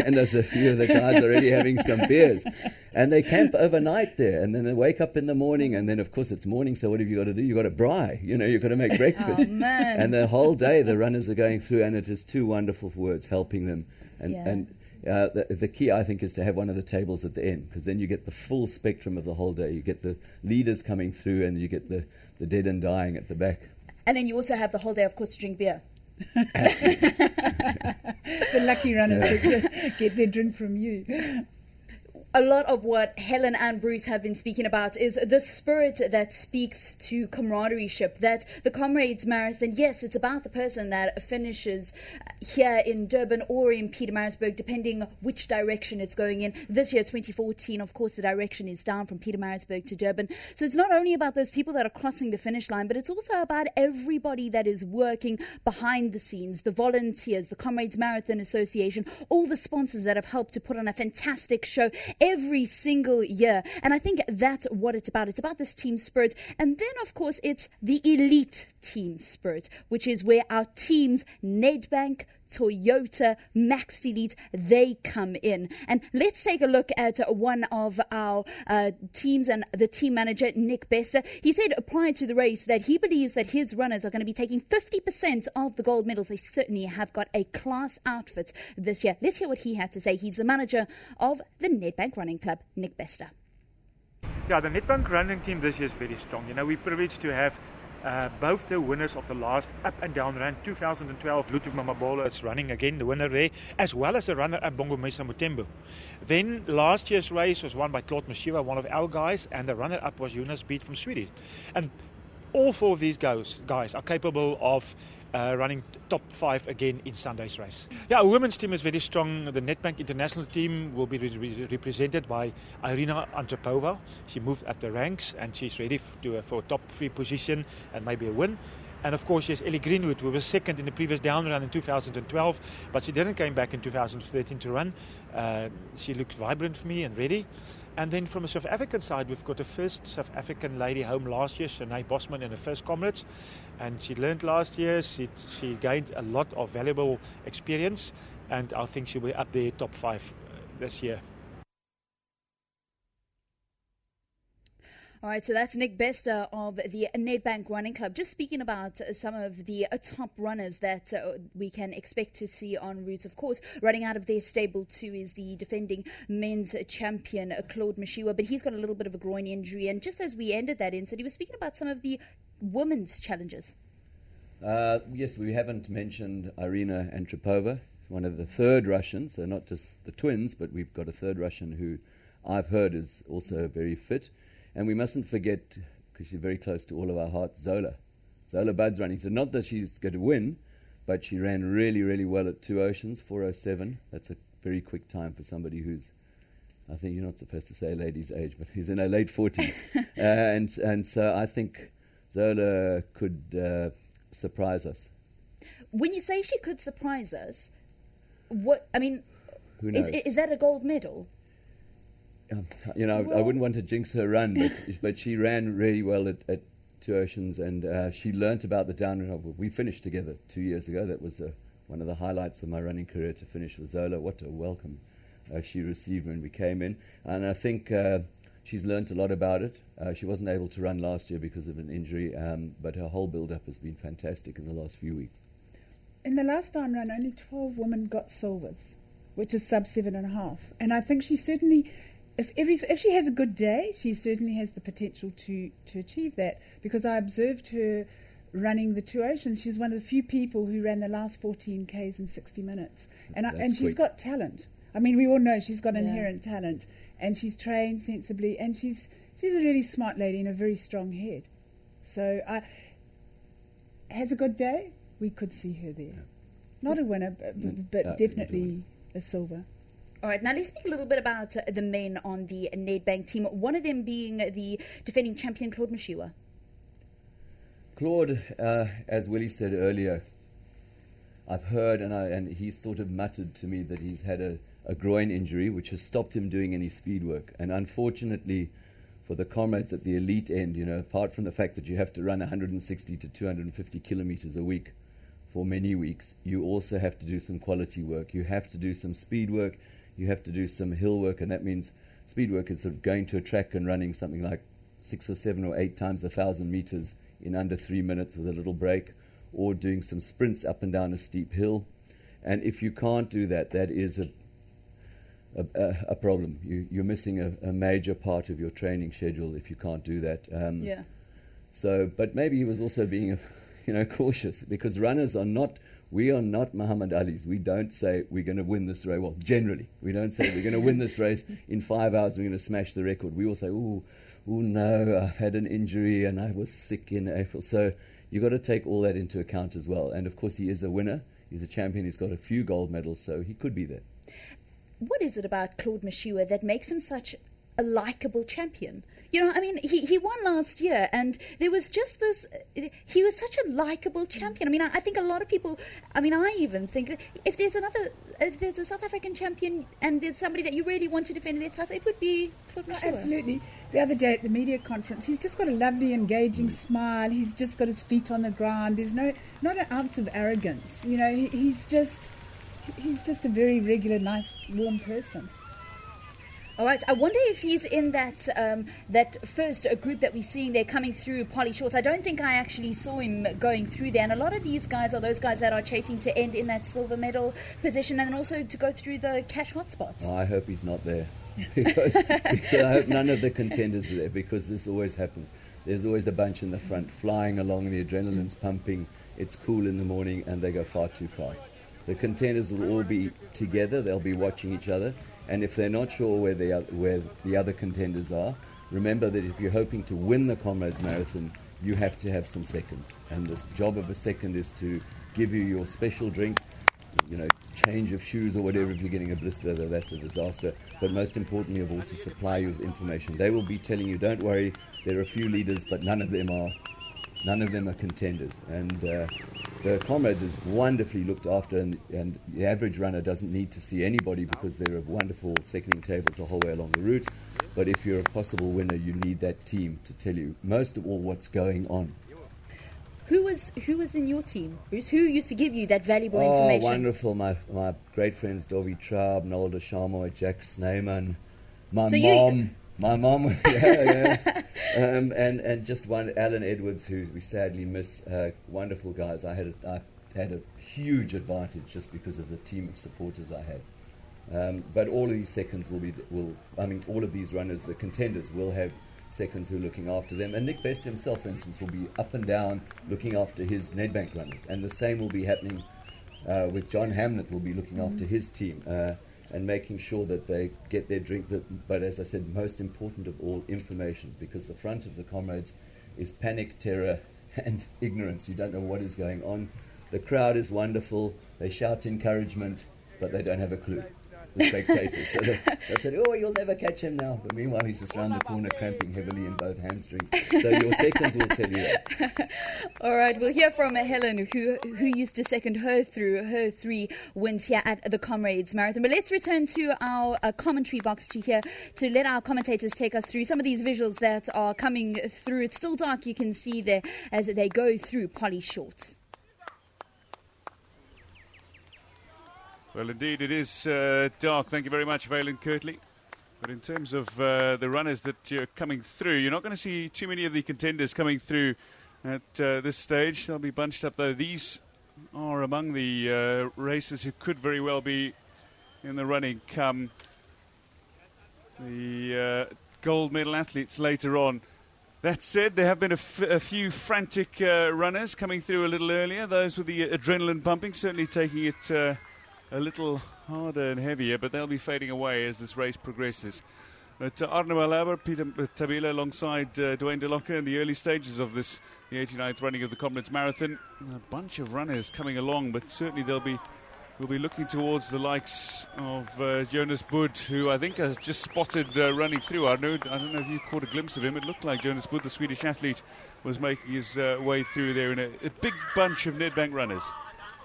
And there's a few of the guys already having some beers. And they camp overnight there. And then they wake up in the morning. And then, of course, it's morning. So what have you got to do? You've got to braai. You've got to make breakfast. Oh, man. And the whole day the runners are going through. And it is 2 wonderful words helping them. And the key, I think, is to have one of the tables at the end. Because then you get the full spectrum of the whole day. You get the leaders coming through. And you get the dead and dying at the back. And then you also have the whole day, of course, to drink beer. The lucky runners get their drink from you. A lot of what Helen and Bruce have been speaking about is the spirit that speaks to camaraderie-ship, that the Comrades Marathon, yes, it's about the person that finishes here in Durban or in Pietermaritzburg, depending which direction it's going in. This year, 2014, of course, the direction is down from Pietermaritzburg to Durban. So it's not only about those people that are crossing the finish line, but it's also about everybody that is working behind the scenes, the volunteers, the Comrades Marathon Association, all the sponsors that have helped to put on a fantastic show every single year. And I think that's what it's about. It's about this team spirit. And then, of course, it's the elite team spirit, which is where our teams, Nedbank, Toyota, Max Elite, they come in. And let's take a look at one of our teams and the team manager, Nick Bester. He said prior to the race that he believes that his runners are going to be taking 50% of the gold medals. They certainly have got a class outfit this year. Let's hear what he had to say. He's the manager of the Nedbank Running Club, Nick Bester. Yeah, the Nedbank running team this year is very strong. You know, we're privileged to have both the winners of the last up and down run, 2012, Ludwig Mamabolo is running again, the winner there, as well as the runner-up Bongo Mesa Mutembu. Then last year's race was won by Claude Mashiwa, one of our guys, and the runner-up was Jonas Beat from Sweden. And all four of these guys are capable of running top 5 again in Sunday's race. Yeah, our women's team is very strong. The Nedbank international team will be represented by Irina Antropova. She moved up the ranks and she's ready for a top 3 position and maybe a win. And of course, yes, Ellie Greenwood, who was second in the previous down run in 2012, but she didn't come back in 2013 to run. She looks vibrant for me and ready. And then from a South African side, we've got the first South African lady home last year, Shanae Bosman, in the first Comrades. And she learned last year, she gained a lot of valuable experience, and I think she'll be up there top 5 this year. All right, so that's Nick Bester of the Nedbank Running Club. Just speaking about some of the top runners that we can expect to see en route. Of course, running out of their stable too is the defending men's champion, Claude Mashiwa, but he's got a little bit of a groin injury. And just as we ended that in, so he was speaking about some of the women's challenges. Yes, we haven't mentioned Irina Antropova, one of the third Russians, so not just the twins, but we've got a third Russian who I've heard is also very fit. And we mustn't forget, because she's very close to all of our hearts, Zola. Zola Bud's running. So not that she's going to win, but she ran really, really well at Two Oceans, 4:07. That's a very quick time for somebody who's, I think you're not supposed to say a lady's age, but who's in her late 40s. And so I think Zola could surprise us. When you say she could surprise us, what, I mean, who knows? Is that a gold medal? You know, I wouldn't want to jinx her run, but she ran really well at Two Oceans, and she learnt about the down run. We finished together 2 years ago. That was one of the highlights of my running career, to finish with Zola. What a welcome she received when we came in. And I think she's learnt a lot about it. She wasn't able to run last year because of an injury, but her whole build-up has been fantastic in the last few weeks. In the last time run, only 12 women got silvers, which is sub 7.5. And I think she certainly... If she has a good day, she certainly has the potential to achieve that, because I observed her running the Two Oceans. She was one of the few people who ran the last 14 Ks in 60 minutes. And she's got talent. I mean, we all know she's got inherent talent, and she's trained sensibly, and she's a really smart lady and a very strong head. So has a good day, we could see her there. Not a winner, but definitely a silver. All right, now let's speak a little bit about the men on the Nedbank team, one of them being the defending champion, Claude Mashiwa. Claude, as Willie said earlier, I've heard, and he sort of muttered to me that he's had a groin injury, which has stopped him doing any speed work. And unfortunately for the comrades at the elite end, you know, apart from the fact that you have to run 160 to 250 kilometers a week for many weeks, you also have to do some quality work. You have to do some speed work. You have to do some hill work, and that means speed work is sort of going to a track and running something like 6 or 7 or 8 times 1,000 meters in under 3 minutes with a little break, or doing some sprints up and down a steep hill. And if you can't do that, that is a problem. You're missing a major part of your training schedule if you can't do that. So, but maybe he was also being, cautious, because runners are not We are not Muhammad Ali's. We don't say we're going to win this race. Well, generally, we don't say we're going to win this race in 5 hours. We're going to smash the record. We all say, oh no, I've had an injury and I was sick in April. So you've got to take all that into account as well. And of course, he is a winner. He's a champion. He's got a few gold medals, so he could be there. What is it about Claude Mashiwa that makes him such a likable champion? I mean, he won last year, and there was just this, he was such a likable champion. I mean, I think a lot of people, I even think that if there's a South African champion and there's somebody that you really want to defend their title, it would be Claude Mashiwa. Absolutely. The other day at the media conference, he's just got a lovely, engaging smile. He's just got his feet on the ground. There's not an ounce of arrogance. He's just a very regular, nice, warm person. All right. I wonder if he's in that first group that we're seeing there coming through poly shorts. I don't think I actually saw him going through there. And a lot of these guys are those guys that are chasing to end in that silver medal position and also to go through the cash hotspots. I hope he's not there. because I hope none of the contenders are there, because this always happens. There's always a bunch in the front flying along, the adrenaline's pumping, it's cool in the morning, and they go far too fast. The contenders will all be together, they'll be watching each other, and if they're not sure where the other contenders are, remember that if you're hoping to win the Comrades Marathon, you have to have some seconds. And the job of a second is to give you your special drink, change of shoes or whatever. If you're getting a blister, that's a disaster. But most importantly of all, to supply you with information. They will be telling you, don't worry, there are a few leaders, but none of them are contenders. And the Comrades is wonderfully looked after, and the average runner doesn't need to see anybody because there are wonderful seconding tables the whole way along the route. But if you're a possible winner, you need that team to tell you most of all what's going on. Who was in your team, Bruce? Who used to give you that valuable information? Oh, wonderful. My great friends, Dovi Traub, Noel de Charmoy, Jack Snyman, my mom, yeah. And just one, Alan Edwards, who we sadly miss, wonderful guys. I had a huge advantage just because of the team of supporters I had. But all of these seconds all of these runners, the contenders, will have seconds who are looking after them, and Nick Best himself, for instance, will be up and down looking after his Nedbank runners, and the same will be happening with John Hamlet, will be looking after his team and making sure that they get their drink, but as I said, most important of all, information, because the front of the Comrades is panic, terror and ignorance. You don't know what is going on. The crowd is wonderful, they shout encouragement, but they don't have a clue, the spectators. So they'll say, oh, you'll never catch him now. But meanwhile, he's just around the corner cramping heavily in both hamstrings. So your seconds will tell you that. All right, we'll hear from Helen, who used to second her through her 3 wins here at the Comrades Marathon. But let's return to our commentary box to let our commentators take us through some of these visuals that are coming through. It's still dark, you can see there as they go through poly shorts. Well, indeed, it is dark. Thank you very much, Valen Kirtley. But in terms of the runners that are coming through, you're not going to see too many of the contenders coming through at this stage. They'll be bunched up, though. These are among the racers who could very well be in the running come the gold medal athletes later on. That said, there have been a few frantic runners coming through a little earlier. Those with the adrenaline pumping, certainly taking it a little harder and heavier, but they'll be fading away as this race progresses. But Arno Alaba, Peter Tabila alongside Dwayne DeLocca in the early stages of the 89th running of the Comrades Marathon. A bunch of runners coming along, but certainly we'll be looking towards the likes of Jonas Bood, who I think has just spotted running through. I don't know if you caught a glimpse of him. It looked like Jonas Bood, the Swedish athlete, was making his way through there in a big bunch of Nedbank runners.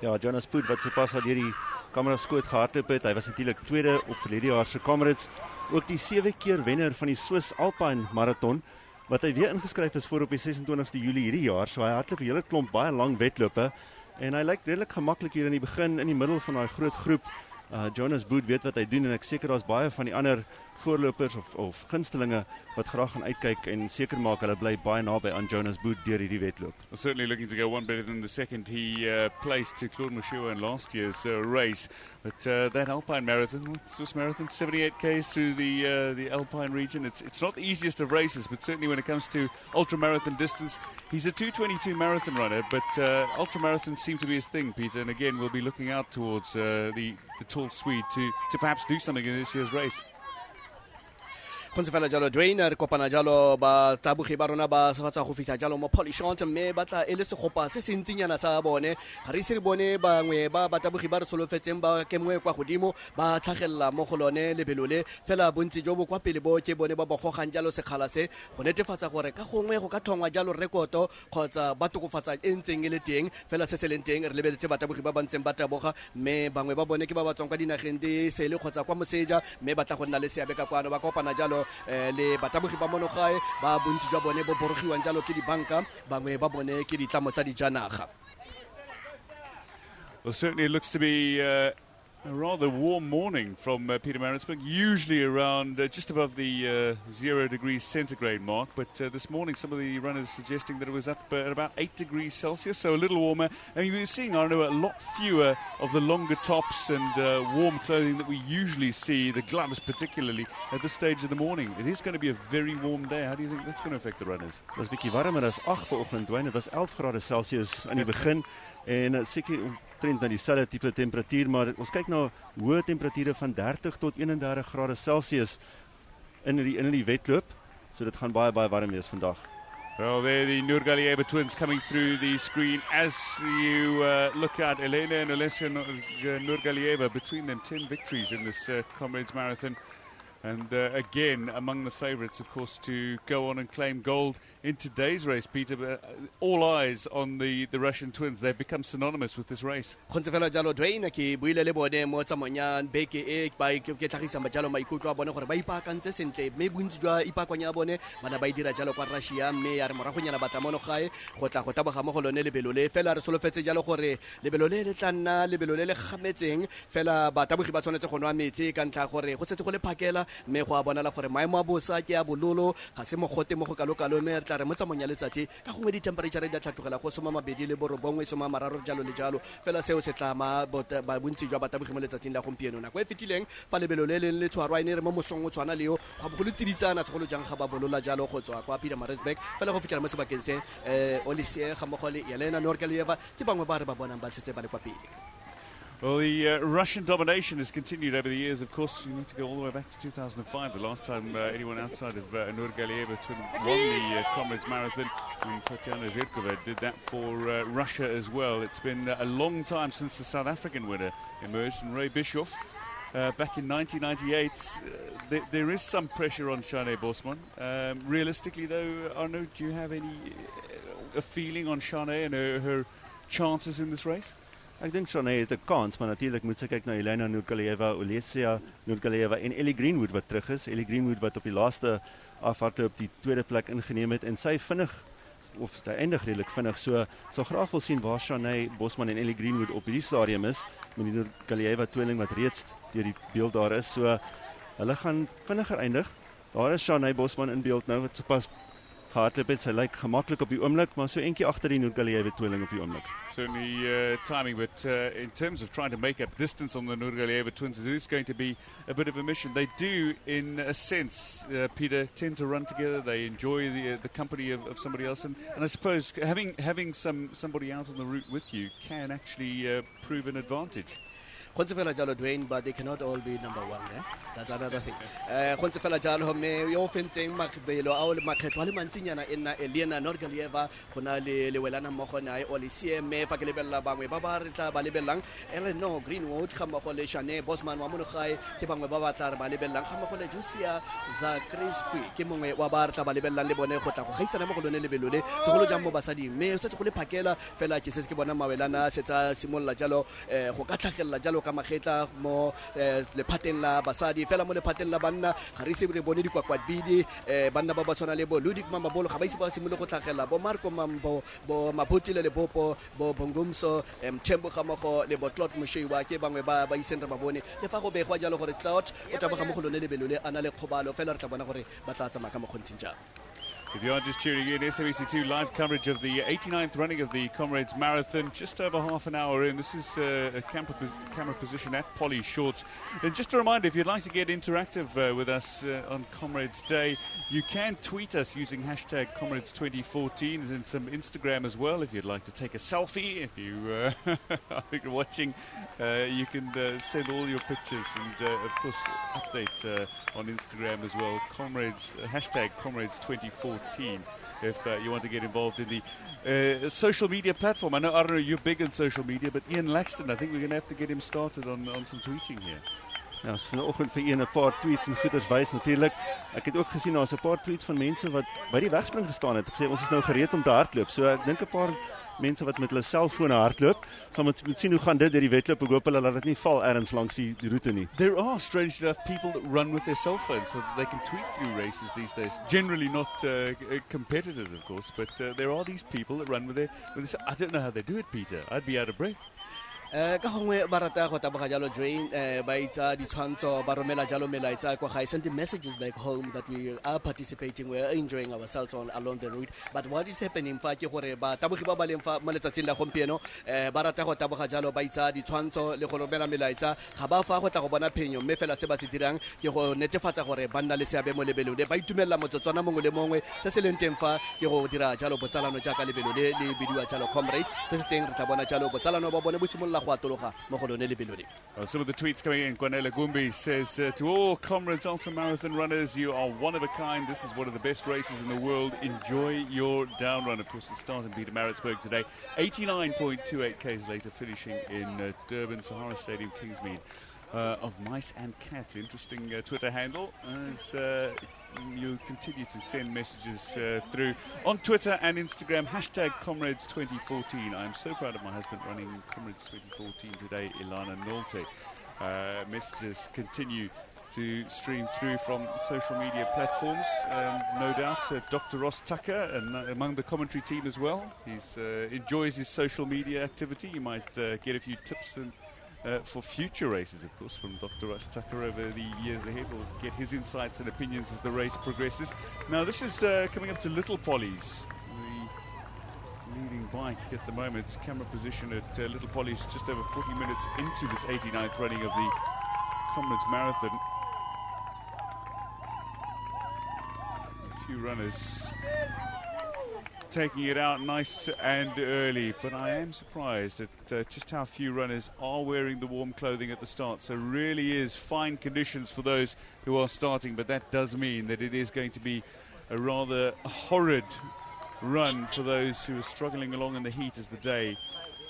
Ja, Jonas Bood wat sopas al hierdie kamera skoot gehardloop het. Hy was natuurlik tweede op verlede jaar se Comrades. Ook die 7 keer wenner van die Swiss Alpine Marathon, wat hy weer ingeskryf is voor op die 26de Julie hierdie jaar. So hy hardloop 'n hele klomp baie lang wedlope en hy lyk redelik gemaklik hier in die begin, in die middel van daai groot groep. Jonas Bood weet wat hy doen en ek seker daar's baie van die ander voorlopers of gunstelinge wat graag gaan uitkyk en seker maak hulle bly baie naby aan Jonas Boot deur hierdie wedloop. Well, certainly looking to go one better than the second he placed to Claude Moshiwa in last year's race. But that Alpine Marathon, what's Swiss Marathon, 78 k's through the Alpine region. It's not the easiest of races, but certainly when it comes to ultra-marathon distance, he's a 2:22 marathon runner, but ultra-marathons seem to be his thing, Peter. And again, we'll be looking out towards the tall Swede to perhaps do something in this year's race. Kontse fela jalo Dwayne re kopana jalo ba tabogi ba rona ba safatsa go fitla jalo mo polishant mme ba tla ele segopa se sentsinyana sa bone ga re se re bone bangwe ba tabogi ba re solofetseng ba kemwe kwa godimo ba tlhagella mo go lone lebelole fela bontsi jo bo kwa pele bo ke bone ba bogogang jalo sekgala se go netefatsa gore ka gongwe go ka thongwa jalo rekoto kgotsa ba tokofatsa entseng e le teng fela se se leng teng re lebeletse ba tabogi ba bantseng ba taboga mme bangwe ba bone ke ba tswang kwa dinageng di sele kgotsa kwa moseja mme ba tla go nna le seabe ka kwano ba kopana jalo le batabogi ba monogae ba bontsi jwa bone bo borogiwang jalo ke dibanka bangwe ba bone ke ditlamo tsa dijanaga. Well, certainly it looks to be a rather warm morning from Pietermaritzburg, usually around just above the 0 degrees centigrade mark, but this morning some of the runners suggesting that it was up at about 8 degrees Celsius, so a little warmer. And we're seeing, I know, a lot fewer of the longer tops and warm clothing that we usually see, the gloves particularly, at this stage of the morning. It is going to be a very warm day. How do you think that's going to affect the runners? Dit was bietjie warmer as 8 vanoggend, Dwayne. Dit was 11 grade Celsius aan die begin en seker omtrent na dieselfde tipe temperatuur, maar ons kyk na hoë temperature van 30 tot 31 grade Celsius in die wedloop, so dit gaan baie warm wees vandag. Well, there the Nurgalieva twins coming through the screen as you look at Elena and Alessia Nurgalieva, between them 10 victories in this Comrades Marathon. And again, among the favourites, of course, to go on and claim gold in today's race, Peter. But all eyes on the Russian twins. They've become synonymous with this race. Kontse fela jalo Dwayne ki buile le bone mo tsamanya beke e ba ke tlhagisa ba jalo maikutlo a bone gore ba ipaakantse sentle me bontsi jwa ipaakanya bone bana ba dira jalo kwa Russia mme ya re moragonyana batla mono gae go tla go taboga mo go lone lebelole fela re solofetse jalo gore lebelole le tla nna lebelole le gametseng fela ba tabogi ba tshwanetse go nwa metsi ka ntla gore go setse go le phakela mme go a bonala gore maemo a bosa ke a bololo ga se mogote mo go kalokalo mme re tla re mo tsamonya letsatsi ka gongwe di temperature di a tlhatlogela go soma mabedi le borobongwe soma mararo jalo le jalo fela seo se tlama ba bontsi jwa batabogi mo letsatsing la gompieno nako e fetileng fa lebelo le le tshwarwa ene re mo mosong o tshwana leo ga bogolo tsiditsana segolo jang ga ba bolola jalo go tswa kwa Pietermaritzburg fela go fitlhela mo sebakeng se Olisie ga mo go le Elena Nurgalieva ke bangwe ba re ba bonang ba setse ba le kwa pele. Well, the Russian domination has continued over the years. Of course, you need to go all the way back to 2005, the last time anyone outside of Nurgalieva won the Comrades Marathon, and Tatiana Zhirkova did that for Russia as well. It's been a long time since the South African winner emerged, and Ray Bischoff. Back in 1998, there is some pressure on Shane Bosman. Realistically, though, Arno, do you have a feeling on Shane and her chances in this race? Ek dink Shane het 'n kans, maar natuurlik moet sy kyk na Elena Nurgalieva, Olesia Nurgalieva en Ellie Greenwood wat terug is. Ellie Greenwood wat op die laaste afhardloop die tweede plek ingeneem het en sy vinnig of sy eindig redelik vinnig. So sal graag wil sien waar Shane Bosman en Ellie Greenwood op hierdie stadium is met die Nurgalieva tweeling wat reeds deur die beeld daar is. So hulle gaan vinniger eindig. Daar is Shane Bosman in beeld nou wat sopas hardloop het. Sy lyk gemaklik op die oomblik, maar so eentjie agter die Nurgalieva tweeling op die oomblik. Certainly timing, but in terms of trying to make up distance on the Nurgalieva twins, it is going to be a bit of a mission. They do, in a sense, Peter, tend to run together. They enjoy the company of somebody else, and I suppose having somebody out on the route with you can actually prove an advantage. Kontse fela jalo Dwayne, but they cannot all be number one. That's another thing. Kontse fela jalo me yo fenteng makbelo a le makgetlo le mantsinyana ena Elena Nurgalieva gona le welana mo gona Olisie me fa ke lebella bangwe ba ba re tla ba lebellang ere no Greenwood ga mo go le Shane Bosman wa mo gae ke bangwe ba ba tla ba lebellang ga mo go le Jusia Zakrisky ke mongwe wa ba re tla ba lebellang le bone go tla go gaisana mo go lone lebelole segolo jang mo basadi me se go le phakela fela ke se ke bona mawelana se tsa simolla jalo go ka tlhagella jalo ka magetla mo lephateng la basadi fela mo lephateng la banna ga re se re bone dikwakwabidi banna ba ba tshwana le bo Ludik Mamabolo ga ba ise ba simole go tlhagela bo Marco Mambo bo Mabotile le Bopo bo Bongumso Mthembu Kgamogo le bo Claude Moshiwa ke bangwe ba iseng re ba bone le fa go begwa jalo gore Claude o taboga mo go lone lebelo le ana le kgobalo fela re tla bona gore ba tla tsamaya ka mokgontsheng jang. If you are just tuning in, SABC2 live coverage of the 89th running of the Comrades Marathon, just over half an hour in. This is a camera position at Polly Short. And just a reminder, if you'd like to get interactive with us on Comrades Day, you can tweet us using hashtag Comrades2014 and some Instagram as well. If you'd like to take a selfie, if you are watching, you can send all your pictures and, of course, update on Instagram as well. Comrades, hashtag Comrades2014. If you want to get involved in the social media platform. I don't know you're big on social media, but Ian Laxton, I think we're going to have to get him started on some tweeting here. Ja, ons vanoggend vir een paar tweets en goeders wys natuurlik. Ek het ook gesien daar's 'n paar tweets van mense wat by die wegspring gestaan het. Gesê ons is nou gereed om te hardloop. So ek dink 'n paar mense wat met hulle selfone hardloop, sal moet sien hoe gaan dit deur die wedloop. Ek hoop hulle laat dit nie val ergens langs die roete nie. There are, strangely enough, people that run with their cell phones so that they can tweet through races these days. Generally not competitors, of course, but there are these people that run with their. I don't know how they do it, Peter. I'd be out of breath. Ka gongwe ba rata go taboga jalo Dwayne ba itsa ditshwantsho ba romela jalo melaetsa kwa ga send messages back home that we are participating, we are enjoying ourselves along the route. But what is happening fa ke gore ba tabogi ba baleng fa mo letsatsing la gompieno ba rata go taboga jalo ba itsa ditshwantsho le go romela melaetsa ga ba fa go tla go bona phenyo mme fela se ba se dirang ke go netefatsa gore ba nna le seabe mo lebelong le ba itumella motsotswana mongwe le mongwe se se leng teng fa ke go dira jalo botsalano jaaka lebelo le bidiwa jalo Comrades se se teng re tla bona jalo botsalano ba bone bo simolla. Some of the tweets coming in. Gwanela Gumbi says, to all Comrades ultramarathon runners, you are one of a kind. This is one of the best races in the world. Enjoy your down run. Of course, it started in Pietermaritzburg today. 89.28 k's later, finishing in Durban, Sahara Stadium, Kingsmead. Of Mice and Cats. Interesting Twitter handle as you continue to send messages through on Twitter and Instagram, hashtag Comrades2014. I'm so proud of my husband running Comrades2014 today, Ilana Nolte. Messages continue to stream through from social media platforms. No doubt Dr. Ross Tucker and among the commentary team as well. He enjoys his social media activity. You might get a few tips and for future races, of course, from Dr. Russ Tucker over the years ahead. We'll get his insights and opinions as the race progresses. Now, this is coming up to Little Polly's, the leading bike at the moment. Camera position at Little Polly's just over 40 minutes into this 89th running of the Comrades Marathon. A few runners taking it out nice and early, but I am surprised at just how few runners are wearing the warm clothing at the start. So really is fine conditions for those who are starting, but that does mean that it is going to be a rather horrid run for those who are struggling along in the heat as the day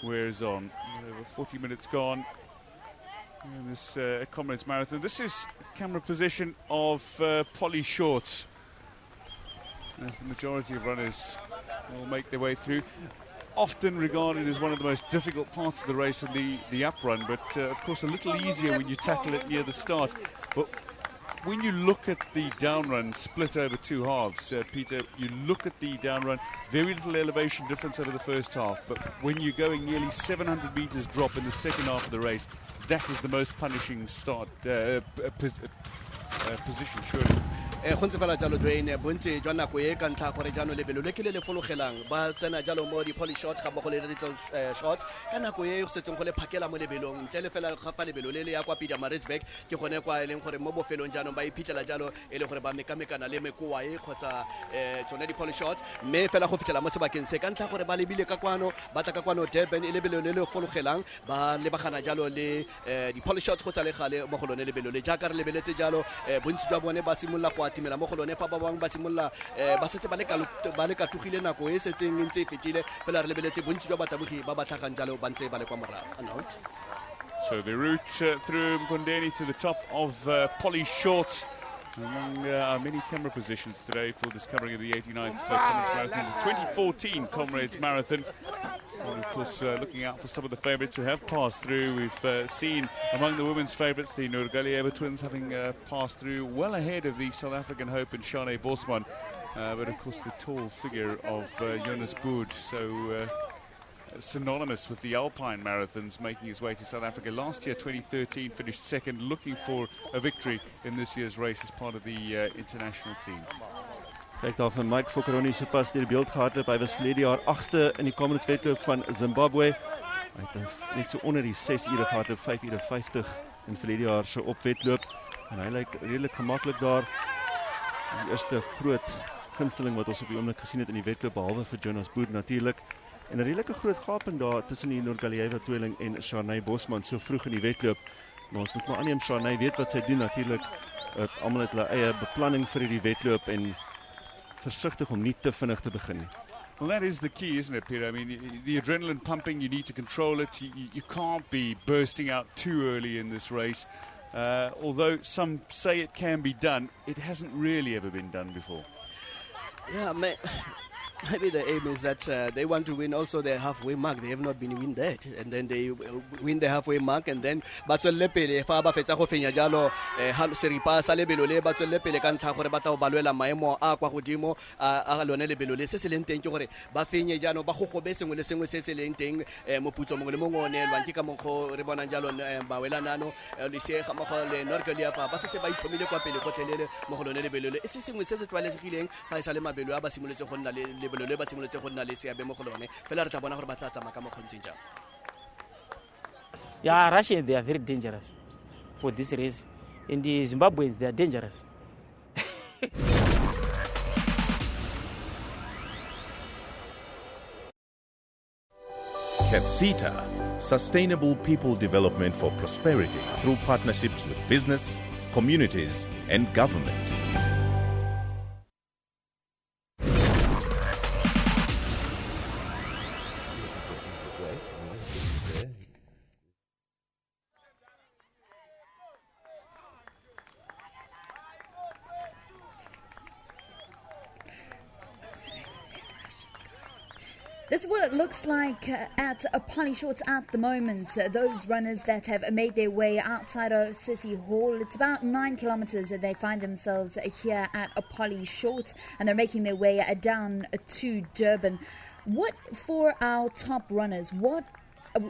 wears on. Over 40 minutes gone in this Comrades Marathon. This is camera position of Polly Short, as the majority of runners will make their way through. Often regarded as one of the most difficult parts of the race and the up run, but of course a little easier when you tackle it near the start. But when you look at the down run split over two halves, Peter, you look at the down run, very little elevation difference over the first half, but when you're going nearly 700 meters drop in the second half of the race, that is the most punishing start position, surely. go ntse fela jalo Dwayne bontsi jwa nako e ka ntlha gore jaanong lebelo le ke le fologelang ba tsena jalo mo di-poly short ga mo go le little short ka nako e go setseng go le phakela mo lebelong ntle le fela ga fa lebelo le le ya kwa Pietermaritzburg ke gone kwa e leng gore mo bofelong jaanong ba iphitlhela jalo e le gore ba mekamekana le mekoa e kgotsa tsone di-poly short mme fela go fitlhela mo sebakeng se ka ntlha gore ba lebile ka kwano ba tla ka kwano Durban e lebelo le le fologelang ba lebagana jalo le di-poly short go tsa le gale mo go lone lebelo le jaaka re lebeletse jalo bontsi jwa bone ba simolola go atimela mo go lone fa ba bangwe ba simolola ba setse ba le katogile nako e setseng ntse e fetile fela re lebeletse bontsi jwa batabogi ba ba tlhagang jalo ba ntse ba le kwa morago. So the route through Mkondeni to the top of Polly Short, among our many camera positions today for this covering of the 89th Comrades Marathon, the 2014 Comrades Marathon. And of course, looking out for some of the favourites who have passed through. We've seen among the women's favourites the Nurgalieva twins having passed through well ahead of the South African hope and Shane Bosman. But of course the tall figure of Jonas Boed, so synonymous with the Alpine Marathons, making his way to South Africa. Last year, 2013, finished second, looking for a victory in this year's race as part of the international team. Kyk daar van Mike Fokoroni so pas deur die beeld gehardloop. Hy was verlede jaar 8ste in die Comrades wedloop van Zimbabwe. Hy het net so onder die 6 ure gehardloop, 5 ure 50 in verlede jaar se opwedloop. En hy lyk redelik gemaklik daar. Die eerste groot gunsteling wat ons op die oomblik gesien het in die wedloop, behalwe vir Jonas Boed natuurlik. En 'n redelike groot gaping daar tussen die Nurgalieva tweeling en Shane Bosman so vroeg in die wedloop. Maar ons moet maar aanneem Shane weet wat sy doen natuurlik. Almal het hulle eie beplanning vir hierdie wedloop en versigtig om nie te vinnig te begin nie. Well, that is the key, isn't it, Peter? I mean, the adrenaline pumping, you need to control it. You can't be bursting out too early in this race. Although some say it can be done, it hasn't really ever been done before. Yeah, maybe the aim is that they want to win also the halfway mark. They have not been win that, and then they win the halfway mark, and then batswelle pele fa ba fetsa go fenya jalo seripa sa lebelo le batswelle pele ka ntlha gore ba tla ba lwela maemo a kwa godimo a lone lebelo le se se leng teng ke gore ba fenye jano ba go gobe sengwe le sengwe se se leng teng moputso mongwe le mongwe o neelwang ke ka monggo re bonang jalo ba welanano le se ga mogo le Nurgalieva ba setse ba itlhomile kwa pele go tlelele mo go lone lebelo le se sengwe se se tlwaelegileng ga e sa le mabelo a ba simoletse go nna le lebelo le ba simoletse go nna le seabe mo go lone fela re tla bona gore ba tla tsamaya ka mo kgontseng jang. Yeah, Russians, they are very dangerous for this race. And the Zimbabweans, they are dangerous. KwaZulu, sustainable people development for prosperity through partnerships with business, communities, and government. This is what it looks like at Apolli Shorts at the moment. Those runners that have made their way outside of City Hall. It's about 9 kilometres that they find themselves here at Apolli Shorts, and they're making their way down to Durban. What for our top runners? What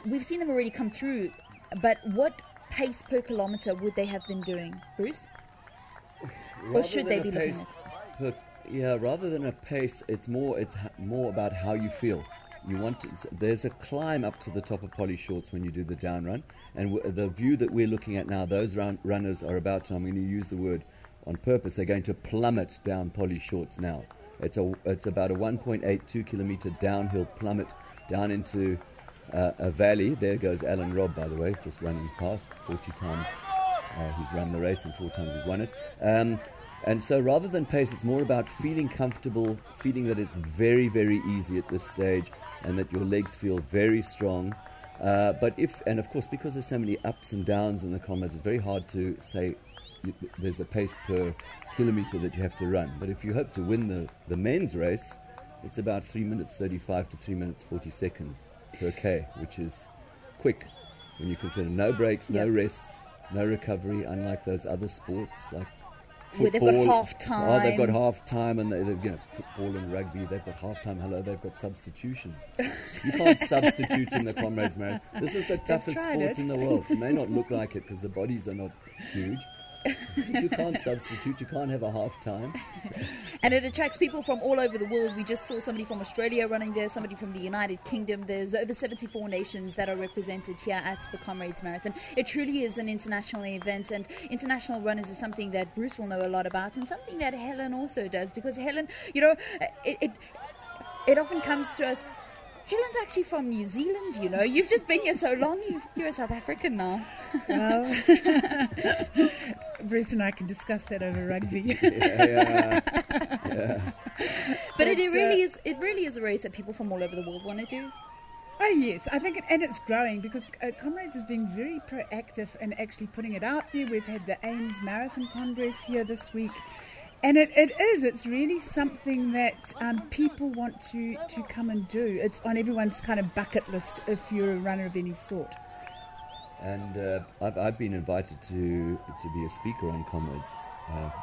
we've seen them already come through, but what pace per kilometre would they have been doing, Bruce? Or should they be looking at? Yeah, rather than a pace, it's more about how you feel. There's a climb up to the top of Apolli Shorts when you do the down run, and the view that we're looking at now, those runners are about to, I'm going to use the word on purpose, they're going to plummet down Apolli Shorts now. It's about a 1.82 kilometre downhill plummet down into a valley. There goes Alan Robb, by the way, just running past 40 times. He's run the race and 4 times he's won it. And so rather than pace, it's more about feeling comfortable, feeling that it's very, very easy at this stage and that your legs feel very strong. And of course, because there's so many ups and downs in the Comrades, it's very hard to say there's a pace per kilometre that you have to run. But if you hope to win the men's race, it's about 3 minutes 35 to 3 minutes 40 seconds per K, which is quick when you consider no breaks, no rests, no recovery, unlike those other sports like football. Where they've got half time. Oh, they've got half time, and football and rugby, they've got half time. Hello, they've got substitutions. You can't substitute in the Comrades Marathon. This is the toughest sport in the world. It may not look like it because the bodies are not huge. You can't substitute, you can't have a half time. And it attracts people from all over the world. We just saw somebody from Australia running there, somebody from the United Kingdom. There's over 74 nations that are represented here at the Comrades Marathon. It truly is an international event, and international runners is something that Bruce will know a lot about, and something that Helen also does, because Helen, it often comes to us. Helen's actually from New Zealand, you know. You've just been here so long. You're a South African now. Well, Bruce and I can discuss that over rugby. Yeah. But it really is a race that people from all over the world want to do. Oh yes, I think, and it's growing because Comrades is being very proactive in actually putting it out there. We've had the Ames Marathon Congress here this week, And it is. It's really something that people want to come and do. It's on everyone's kind of bucket list if you're a runner of any sort. And I've been invited to be a speaker on Comrades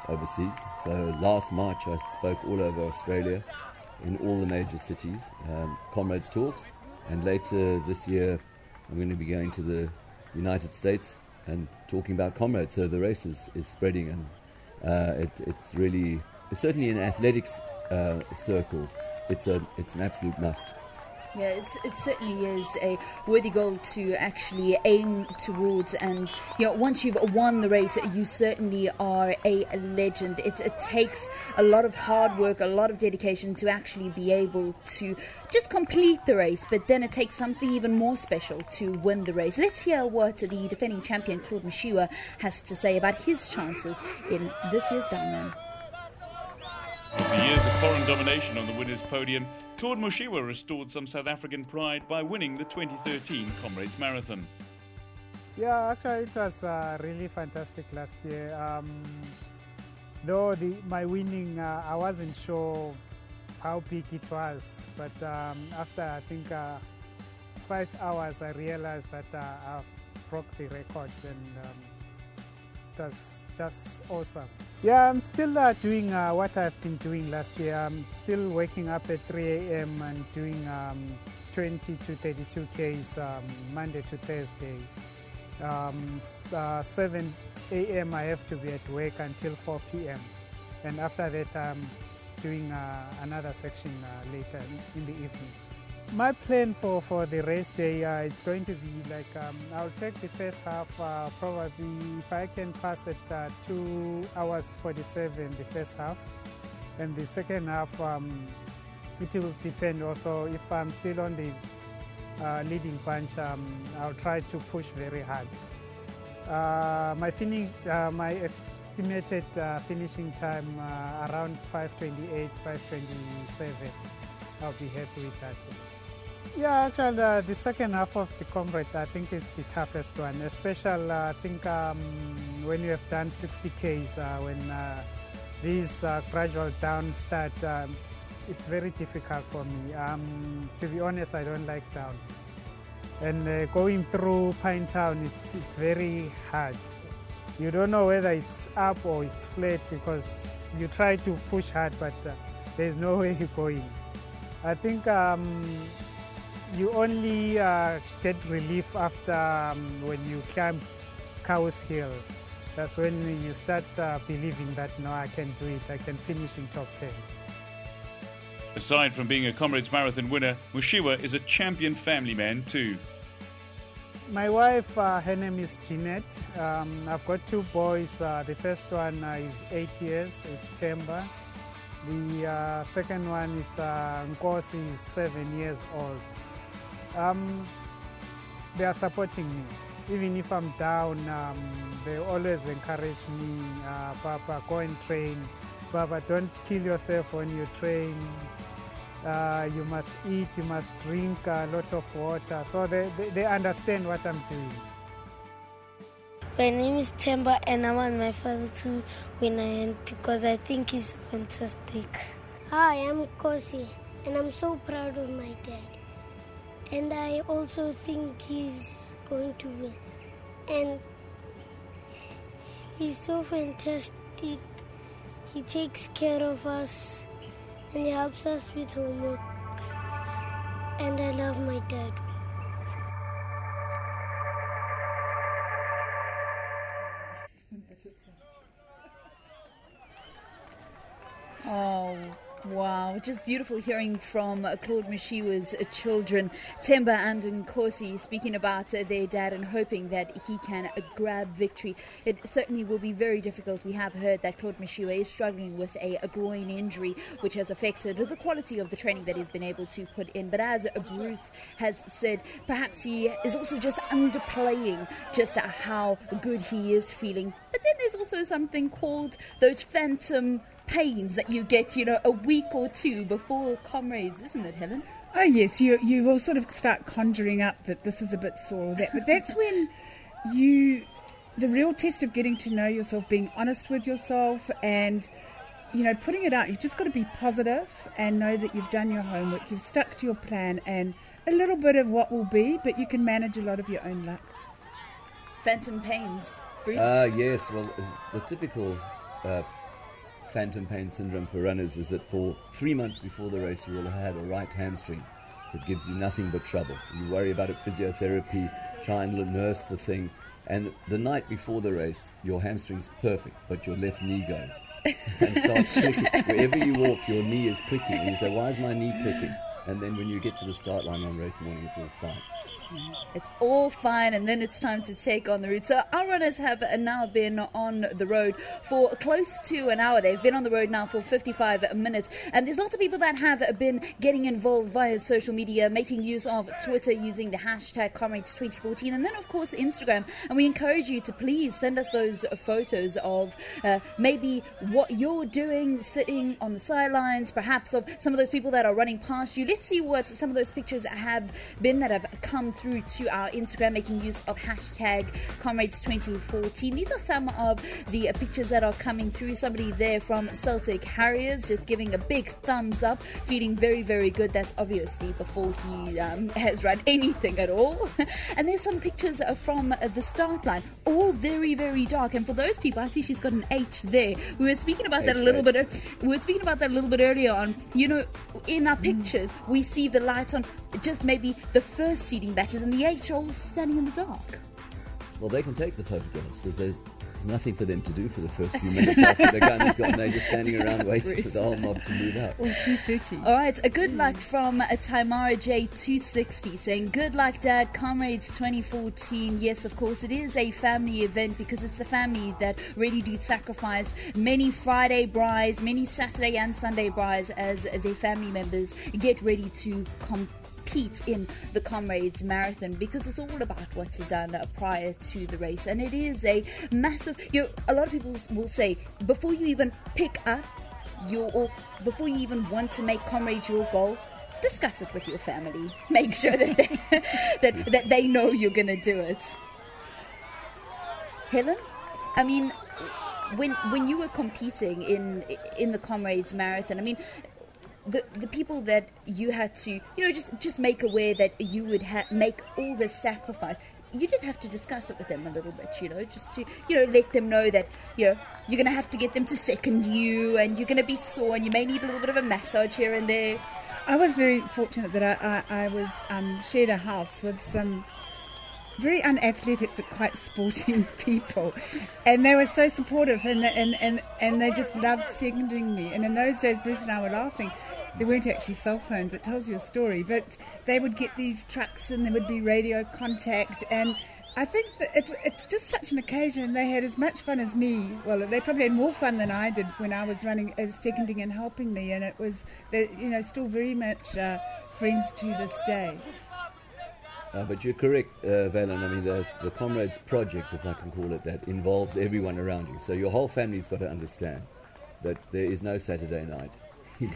overseas. So last March I spoke all over Australia, in all the major cities, Comrades talks. And later this year I'm going to be going to the United States and talking about Comrades. So the race is spreading, and it's certainly in athletics circles, it's an absolute must. Yeah, it certainly is a worthy goal to actually aim towards, and once you've won the race, you certainly are a legend. It takes a lot of hard work, a lot of dedication to actually be able to just complete the race, but then it takes something even more special to win the race. Let's hear what the defending champion Claude Moshiwa has to say about his chances in this year's Durban. After years of foreign domination on the winners' podium, Claude Moshiwa restored some South African pride by winning the 2013 Comrades Marathon. Yeah, actually it was really fantastic last year. Though my winning, I wasn't sure how big it was, but after I think 5 hours I realized that I broke the record, and it was just awesome. Yeah, I'm still doing what I've been doing last year. I'm still waking up at 3 a.m. and doing 20 to 32 Ks Monday to Thursday. 7 a.m. I have to be at work until 4 p.m. And after that I'm doing another section later in the evening. My plan for the race day, it's going to be like, I'll take the first half, probably if I can pass at 2 hours 47 the first half, and the second half, it will depend also if I'm still on the leading bunch. I'll try to push very hard. My estimated finishing time around 5:28, 5:27. I'll be happy with that. Yeah, actually, the second half of the Comrade, I think, is the toughest one, especially, I think, when you have done 60 Ks, when these gradual down start, it's very difficult for me. To be honest, I don't like down. And going through Pine Town, it's very hard. You don't know whether it's up or it's flat, because you try to push hard, but there's no way you're going. I think you only get relief after when you climb Cowes Hill. That's when you start believing that, no, I can do it, I can finish in top 10. Aside from being a Comrades Marathon winner, Moshiwa is a champion family man too. My wife, her name is Jeanette. I've got 2 boys. The first one is 8 years, it's Temba. The second one is Nkosi, is 7 years old. They are supporting me. Even if I'm down, they always encourage me, Papa, go and train. Papa, don't kill yourself when you train. You must eat, you must drink a lot of water. So they understand what I'm doing. My name is Temba, and I want my father to win a hand because I think he's fantastic. Hi, I'm Kosi, and I'm so proud of my dad. And I also think he's going to win. And he's so fantastic. He takes care of us, and he helps us with homework. And I love my dad. Oh, wow. Just beautiful hearing from Claude Moshiwa's children, Temba and Nkosi, speaking about their dad and hoping that he can grab victory. It certainly will be very difficult. We have heard that Claude Moshiwa is struggling with a groin injury, which has affected the quality of the training that he's been able to put in. But as Bruce has said, perhaps he is also just underplaying just how good he is feeling. But then there's also something called those phantom pains that you get, a week or two before Comrades, isn't it, Helen? Oh yes, you will sort of start conjuring up that this is a bit sore or that, but that's when the real test of getting to know yourself, being honest with yourself, and putting it out, you've just got to be positive and know that you've done your homework, you've stuck to your plan, and a little bit of what will be, but you can manage a lot of your own luck. Phantom pains, Bruce? Yes, well, the typical phantom pain syndrome for runners is that for 3 months before the race you will have had a right hamstring that gives you nothing but trouble. You worry about it, physiotherapy, try and nurse the thing, and the night before the race your hamstring's perfect, but your left knee goes and starts clicking. Wherever you walk your knee is clicking, and you say, why is my knee clicking? And then when you get to the start line on race morning, it's all fine. It's all fine, and then it's time to take on the route. So our runners have now been on the road for close to an hour. They've been on the road now for 55 minutes, and there's lots of people that have been getting involved via social media, making use of Twitter using the hashtag Comrades 2014, and then of course Instagram. And we encourage you to please send us those photos of maybe what you're doing, sitting on the sidelines, perhaps of some of those people that are running past you. Let's see what some of those pictures have been that have come through to our Instagram, making use of hashtag Comrades 2014. These are some of the pictures that are coming through. Somebody there from Celtic Harriers just giving a big thumbs up, feeling very, very good. That's obviously before he has run anything at all. And there's some pictures from the start line, all very, very dark. And for those people, I see she's got an H there. We were speaking about that a little bit. We were speaking about that a little bit earlier on. In our pictures, we see the lights on just maybe the first seating batches, and the H all standing in the dark. Well, they can take the photographs because there's nothing for them to do for the first few minutes after the gun is gone. They're just standing around waiting for the whole mob to move out. Or 2:30. All right, a good luck from Taimara J260 saying, good luck, Dad, Comrades 2014. Yes, of course, it is a family event because it's the family that really do sacrifice many Friday brides, many Saturday and Sunday brides as their family members get ready to compete in the Comrades Marathon, because it's all about what's done prior to the race. And it is a massive, a lot of people will say, before you even pick up or before you even want to make Comrades your goal, discuss it with your family. Make sure that they, that they know you're going to do it. Helen, I mean, when you were competing in the Comrades Marathon, I mean, the people that you had to, just make aware that you would make all this sacrifice, you did have to discuss it with them a little bit, just to, let them know that, you're going to have to get them to second you, and you're going to be sore, and you may need a little bit of a massage here and there. I was very fortunate that I was shared a house with some very unathletic but quite sporting people, and they were so supportive, and they just loved seconding me. And in those days, Bruce and I were laughing. There weren't actually cell phones. It tells you a story, but they would get these trucks and there would be radio contact, and I think that it's just such an occasion. They had as much fun as me. Well, they probably had more fun than I did when I was running, as seconding and helping me, and it was, still very much friends to this day. But you're correct, Valen. I mean, the Comrades project, if I can call it that, involves everyone around you. So your whole family's got to understand that there is no Saturday night. You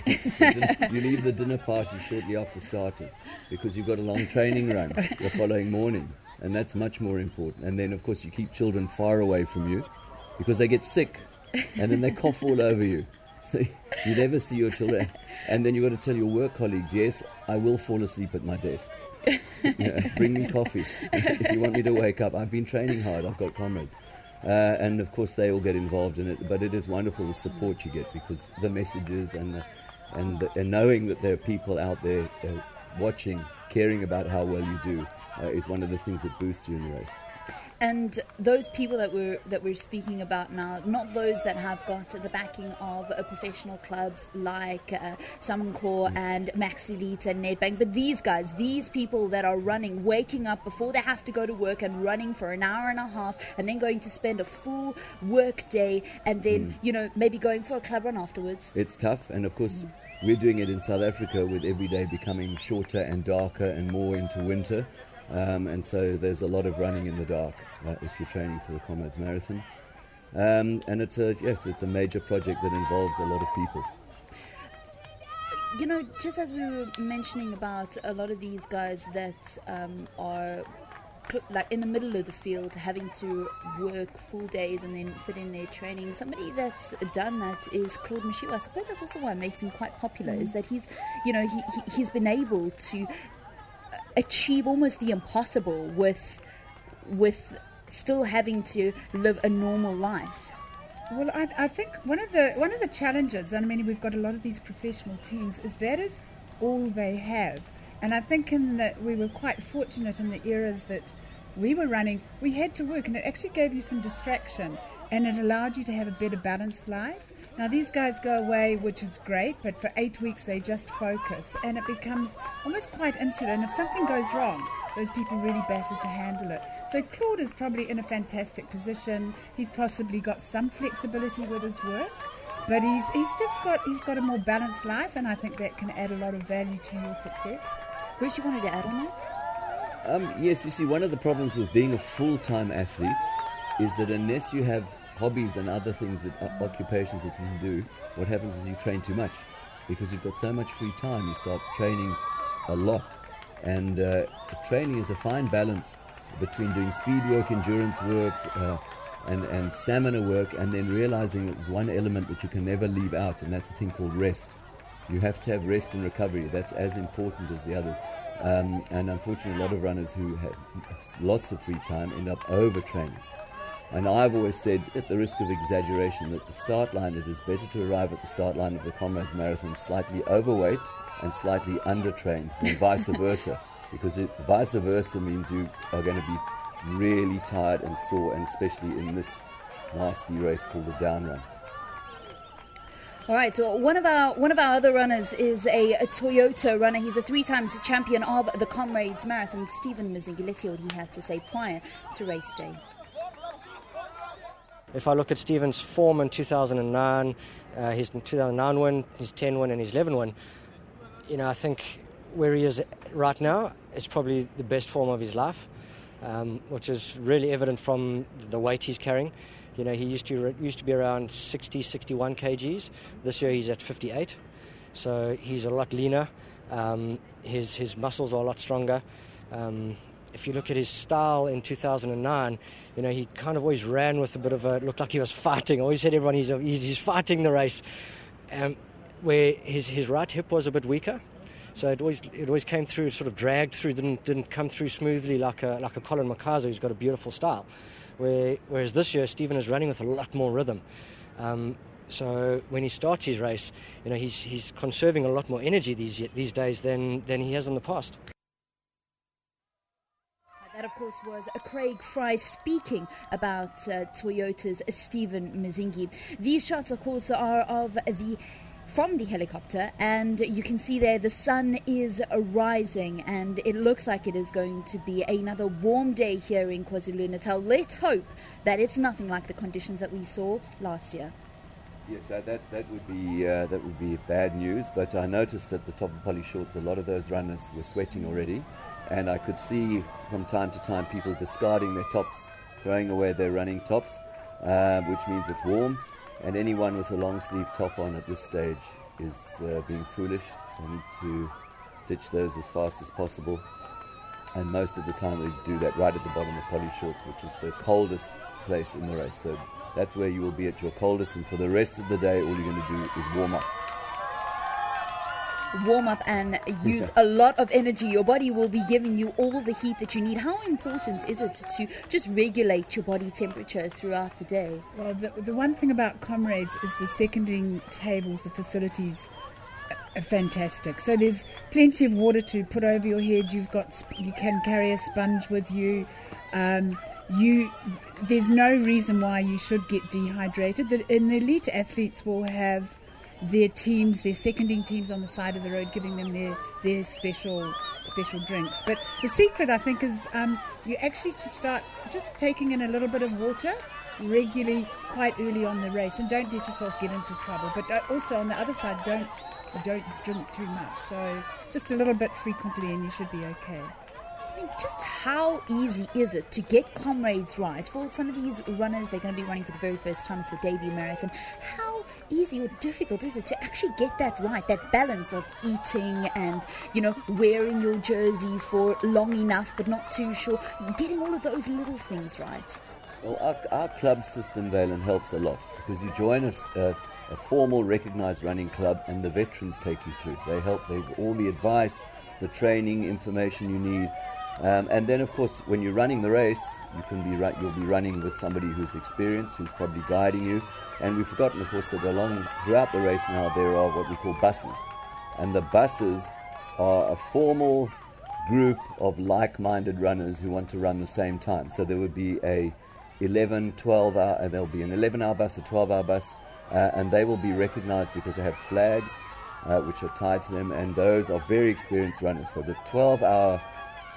leave the dinner party shortly after starters because you've got a long training run the following morning, and that's much more important. And then, of course, you keep children far away from you because they get sick and then they cough all over you. So you never see your children. And then you've got to tell your work colleagues, yes, I will fall asleep at my desk. Bring me coffee if you want me to wake up. I've been training hard. I've got comrades. And of course they all get involved in it, but it is wonderful the support you get, because the messages and knowing that there are people out there watching, caring about how well you do, is one of the things that boosts you in the race. And those people that we're speaking about now, not those that have got the backing of professional clubs like Samancor and Max Elite and Nedbank, but these guys, these people that are running, waking up before they have to go to work and running for an hour and a half, and then going to spend a full work day, and then maybe going for a club run afterwards. It's tough, and of course we're doing it in South Africa with every day becoming shorter and darker and more into winter. And so there's a lot of running in the dark if you're training for the Comrades Marathon. And it's a major project that involves a lot of people. Just as we were mentioning about a lot of these guys that are like in the middle of the field, having to work full days and then fit in their training. Somebody that's done that is Claude Mashiwa. I suppose that's also what makes him quite popular, is that he's been able to achieve almost the impossible with still having to live a normal life. Well, I think one of the challenges, and I mean, we've got a lot of these professional teams, is that is all they have. And I think we were quite fortunate in the eras that we were running, we had to work, and it actually gave you some distraction, and it allowed you to have a better balanced life. Now, these guys go away, which is great, but for 8 weeks they just focus, and it becomes almost quite insular. And if something goes wrong, those people really battle to handle it. So Claude is probably in a fantastic position. He's possibly got some flexibility with his work, but he's got a more balanced life, and I think that can add a lot of value to your success. Bruce, you wanted to add on that? Yes, you see, one of the problems with being a full-time athlete is that unless you have hobbies and other things, occupations that you can do, what happens is you train too much. Because you've got so much free time, you start training a lot. And training is a fine balance between doing speed work, endurance work, and stamina work, and then realizing that there's one element that you can never leave out, and that's a thing called rest. You have to have rest and recovery. That's as important as the other. And unfortunately, a lot of runners who have lots of free time end up overtraining. And I've always said, at the risk of exaggeration, that the start line, it is better to arrive at the start line of the Comrades Marathon slightly overweight and slightly undertrained than vice versa. Because vice versa means you are going to be really tired and sore, and especially in this nasty race called the down run. All right, so one of our other runners is a Toyota runner. He's a 3 times champion of the Comrades Marathon, Stephen Mizingi. Let's hear what he had to say prior to race day. If I look at Stephen's form in 2009, his 2009 win, his 10 win and his 11 win, I think where he is right now is probably the best form of his life, which is really evident from the weight he's carrying. He used to be around 60, 61 kgs. This year he's at 58, so he's a lot leaner. His muscles are a lot stronger. If you look at his style in 2009, he kind of always ran with a bit of looked like he was fighting. I always said everyone he's fighting the race. Where his right hip was a bit weaker, so it always came through, sort of dragged through, didn't come through smoothly like a Colin Makaza, who's got a beautiful style. Whereas this year Stephen is running with a lot more rhythm. So when he starts his race, he's conserving a lot more energy these days than he has in the past. That, of course, was Craig Fry speaking about Toyota's Stephen Mizingi. These shots, of course, are from the helicopter, and you can see there the sun is rising, and it looks like it is going to be another warm day here in KwaZulu Natal. Let's hope that it's nothing like the conditions that we saw last year. Yes, that would be bad news. But I noticed at the top of Polly Shorts, a lot of those runners were sweating already, and I could see from time to time people discarding their tops, throwing away their running tops, which means it's warm. And anyone with a long sleeve top on at this stage is being foolish. They need to ditch those as fast as possible. And most of the time they do that right at the bottom of Polly Shorts, which is the coldest place in the race. So that's where you will be at your coldest, and for the rest of the day all you're going to do is warm up. Warm up and use a lot of energy. Your body will be giving you all the heat that you need. How important is it to just regulate your body temperature throughout the day? Well, the one thing about Comrades is the seconding tables, the facilities are fantastic. So there's plenty of water to put over your head. You can carry a sponge with you. There's no reason why you should get dehydrated. And the elite athletes will have their teams, their seconding teams on the side of the road, giving them their special drinks. But the secret, I think, is you actually to start just taking in a little bit of water regularly, quite early on the race, and don't let yourself get into trouble. But also on the other side, don't drink too much. So just a little bit frequently, and you should be okay. I mean, just how easy is it to get Comrades right? For some of these runners, they're going to be running for the very first time. It's a debut marathon. How easy or difficult is it to actually get that right, that balance of eating and, wearing your jersey for long enough but not too short, getting all of those little things right? Well, our club system, Valen, helps a lot because you join a formal recognised running club and the veterans take you through. They help, they have all the advice, the training, information you need. And then, of course, when you're running the race, you'll be running with somebody who's experienced, who's probably guiding you. And we've forgotten, of course, that throughout the race now there are what we call buses. And the buses are a formal group of like-minded runners who want to run the same time. So there would be a 11, 12 hour, there'll be an 11-hour bus, a 12-hour bus, and they will be recognized because they have flags which are tied to them, and those are very experienced runners. So the 12-hour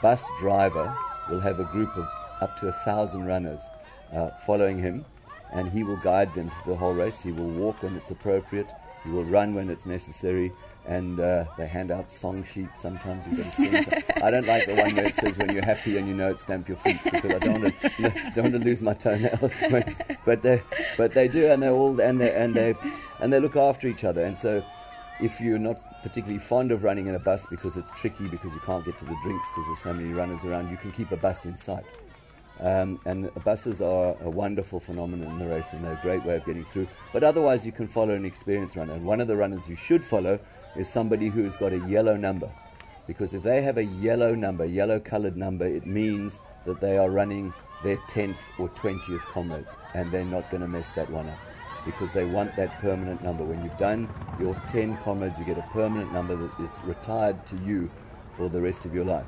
bus driver will have a group of up to 1,000 runners following him, and he will guide them through the whole race. He will walk when it's appropriate, he will run when it's necessary, and they hand out song sheets. Sometimes you've got to sing. I don't like the one where it says when you're happy and stamp your feet, because I don't want to lose my toenail. but they do, and they look after each other. And so if you're not particularly fond of running in a bus because it's tricky, because you can't get to the drinks because there's so many runners around, you can keep a bus in sight. And buses are a wonderful phenomenon in the race, and they're a great way of getting through. But otherwise you can follow an experienced runner, and one of the runners you should follow is somebody who's got a yellow number, because if they have a yellow coloured number, it means that they are running their 10th or 20th Comrades, and they're not going to mess that one up, because they want that permanent number. When you've done your 10 Comrades, you get a permanent number that is retired to you for the rest of your life.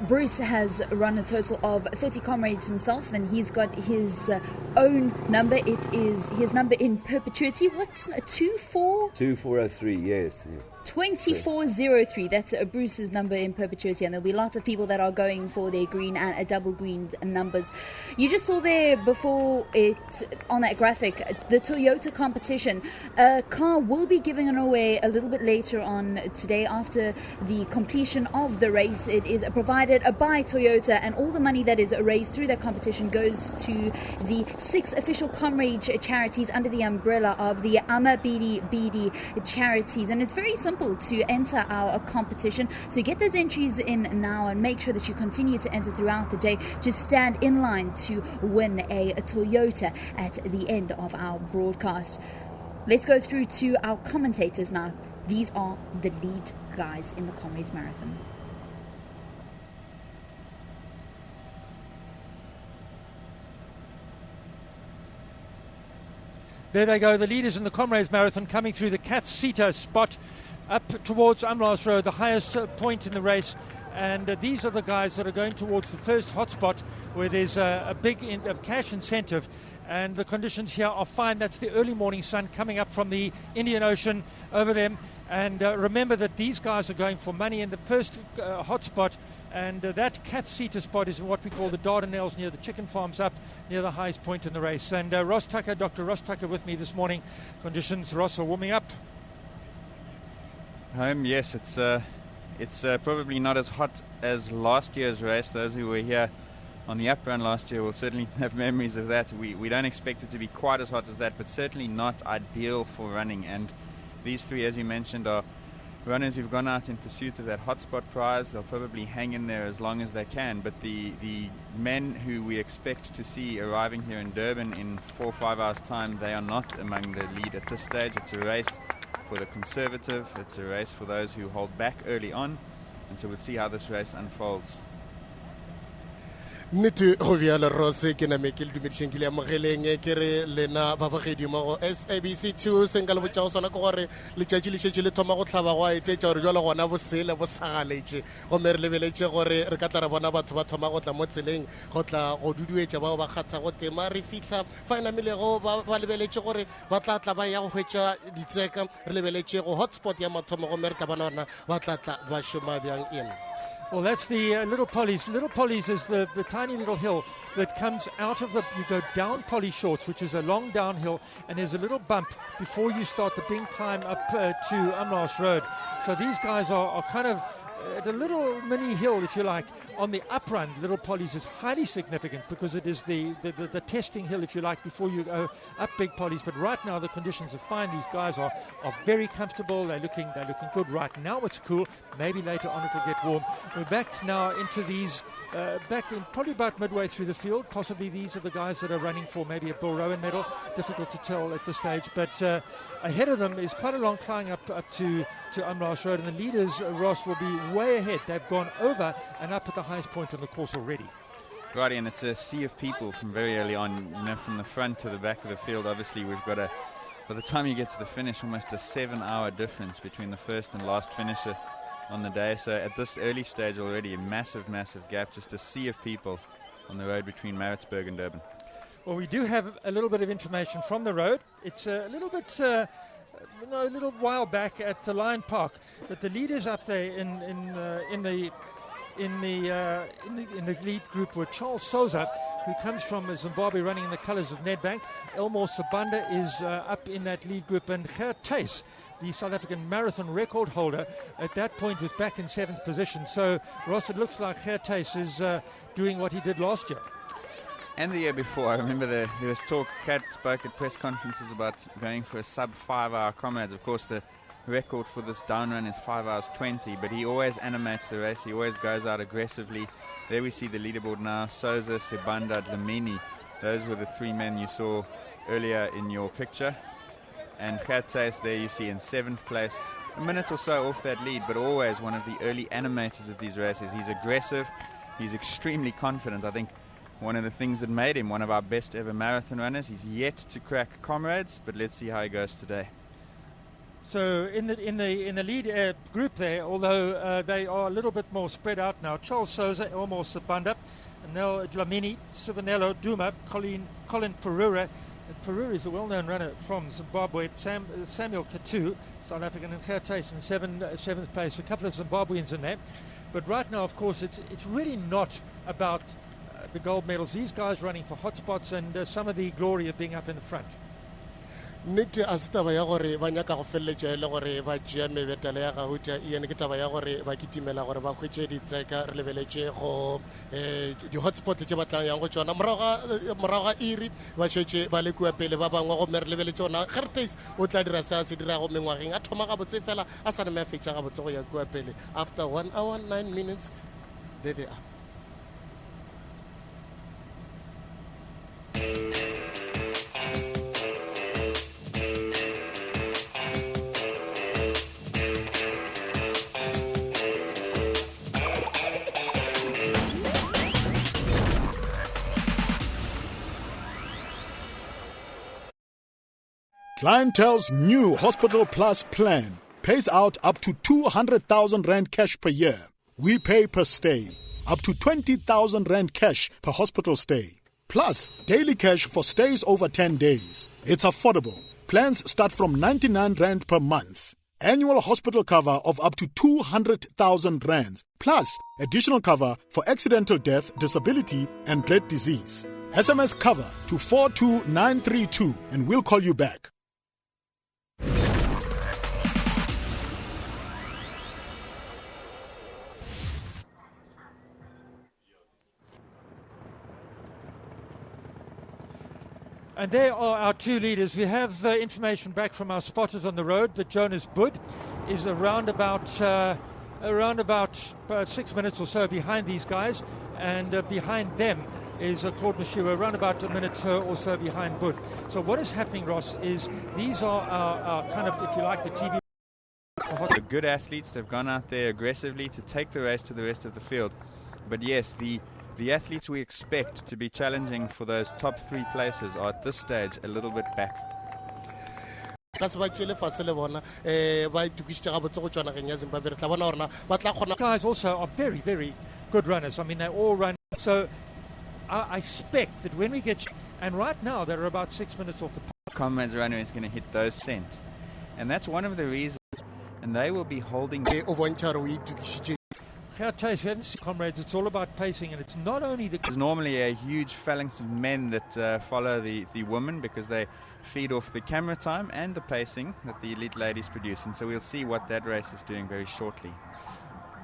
Bruce has run a total of 30 Comrades himself, and he's got his own number. It is his number in perpetuity. What's 2403? Yes. 2403. That's Bruce's number in perpetuity, and there'll be lots of people that are going for their green and double green numbers. You just saw there before it on that graphic the Toyota competition. A car will be giving it away a little bit later on today after the completion of the race. It is provided by Toyota, and all the money that is raised through that competition goes to the 6 official Comrade charities under the umbrella of the Bidi charities. And it's very simple to enter our competition, so get those entries in now and make sure that you continue to enter throughout the day to stand in line to win a Toyota at the end of our broadcast. Let's go through to our commentators now. These are the lead guys in the Comrades Marathon. There they go, the leaders in the Comrades Marathon coming through the KwaZulu spot up towards Umlaas Road, the highest point in the race. And these are the guys that are going towards the first hotspot where there's a big cash incentive. And the conditions here are fine. That's the early morning sun coming up from the Indian Ocean over them. And remember that these guys are going for money in the first hotspot. And that KwaZulu spot is what we call the Dardanelles, near the chicken farms up near the highest point in the race. And Dr. Ross Tucker with me this morning. Conditions, Ross, are warming up. Yes, it's probably not as hot as last year's race. Those who were here on the up run last year will certainly have memories of that. We don't expect it to be quite as hot as that, but certainly not ideal for running. And these three, as you mentioned, are runners who've gone out in pursuit of that hotspot prize. They'll probably hang in there as long as they can, but the men who we expect to see arriving here in Durban in 4 or 5 hours time, they are not among the lead at this stage. It's a race for the conservative, it's a race for those who hold back early on, and so we'll see how this race unfolds. Nnete go bjalo Rose ke name ke le dumedišeng ke le amogeleng ke re lena babagedi mo go SABC 2 senka le botšao sona ke gore letšatši le šetše le thoma go hlaba go a etetša gore jalo gona bosele bo sagaletše gomme re lebeletše gore re ka tla re bona batho ba thoma go tla mo tseleng go tla go duduetša bao ba kgathago tema re fitlha fa e namelego ba lebeletše gore ba tla ba ya go hwetša ditseka re lebeletše go hotspot ya mathomo gomme re tla bona bona ba tla ba šoma bjang eng. Well, that's the Little Pollies. Little Pollies is the tiny little hill that comes out of you go down Polly Shorts, which is a long downhill, and there's a little bump before you start the big climb up to Umlaas Road. So these guys are kind of at a little mini hill, if you like, on the uprun, Little Polly's is highly significant because it is the testing hill, if you like, before you go up Big Polly's. But right now the conditions are fine. These guys are very comfortable. They're looking good right now. It's cool. Maybe later on it will get warm. We're back now into these, back in probably about midway through the field. Possibly these are the guys that are running for maybe a Bill Rowan medal. Difficult to tell at this stage. But ahead of them is quite a long climb up to Umlaas Road, and the leaders, Ross, will be way ahead. They've gone over and up at the highest point on the course already. Righty, and it's a sea of people from very early on, from the front to the back of the field. Obviously, we've got by the time you get to the finish, almost a 7-hour difference between the first and last finisher on the day. So at this early stage already, a massive, massive gap, just a sea of people on the road between Maritzburg and Durban. Well, we do have a little bit of information from the road. It's a little bit, a little while back at the Lion Park, that the leaders up there in the lead group were Charles Souza, who comes from Zimbabwe, running in the colours of Nedbank. Elmore Sabanda is up in that lead group, and Gert Thys, the South African marathon record holder, at that point was back in 7th position. So, Ross, it looks like Gert Thys is doing what he did last year. And the year before, I remember there was talk. Kat spoke at press conferences about going for a sub 5-hour Comrades. Of course, the record for this down run is 5 hours 20, but he always animates the race. He always goes out aggressively. There we see the leaderboard now: Souza, Sebanda, Dlamini. Those were the 3 men you saw earlier in your picture. And Gert Thys there you see in 7th place, a minute or so off that lead, but always one of the early animators of these races. He's aggressive, he's extremely confident. I think one of the things that made him one of our best ever marathon runners. He's yet to crack Comrades, but let's see how he goes today. So in the lead group there, although they are a little bit more spread out now, Charles Souza, Elmore Sabanda, Nel Dlamini, Sivanello Duma, Colin Perura. Perura is a well-known runner from Zimbabwe. Samuel Katu, South African, and Gert Thys in 7th place. A couple of Zimbabweans in there. But right now, of course, it's really not about the gold medals. These guys running for hotspots and some of the glory of being up in the front. nnete a se taba ya gore ba nyaka go feleletša le gore ba tšea mebetele ya gauta ene ke taba ya gore ba kitimela gore ba hwetše ditseka re lebeletše go di-hotspot tše ba tlang yang go tšona morago ga iri ba šetše ba lekua pele ba bangwe gomme re lebeletše ona Gert Thys o tla dira se a se dirago mengwageng a thoma gabotse fela a sa neme a fetša gabotse go ya kua pele. After 1 hour 9 minutes, there they are. Clientele's new Hospital Plus plan pays out up to 200,000 Rand cash per year. We pay per stay, up to 20,000 Rand cash per hospital stay, plus daily cash for stays over 10 days. It's affordable. Plans start from 99 Rand per month. Annual hospital cover of up to 200,000 Rand, plus additional cover for accidental death, disability, and dread disease. SMS cover to 42932 and we'll call you back. And there are our 2 leaders. We have information back from our spotters on the road that Jonas Bud is around about 6 minutes or so behind these guys, and behind them is Claude Mashiwa, around about a minute or so behind Bud. So what is happening, Ross, is these are our kind of, if you like, the TV. They're good athletes. They've gone out there aggressively to take the race to the rest of the field. But yes, the athletes we expect to be challenging for those top 3 places are at this stage a little bit back. Guys also are very, very good runners. I mean, they all run. So I expect that when we get, and right now they're about 6 minutes off the park. Comrades runner is going to hit those cent. And that's one of the reasons, and they will be holding. Gert Thys, we haven't seen Comrades. It's all about pacing, and it's not only the. There's normally a huge phalanx of men that follow the women because they feed off the camera time and the pacing that the elite ladies produce, and so we'll see what that race is doing very shortly.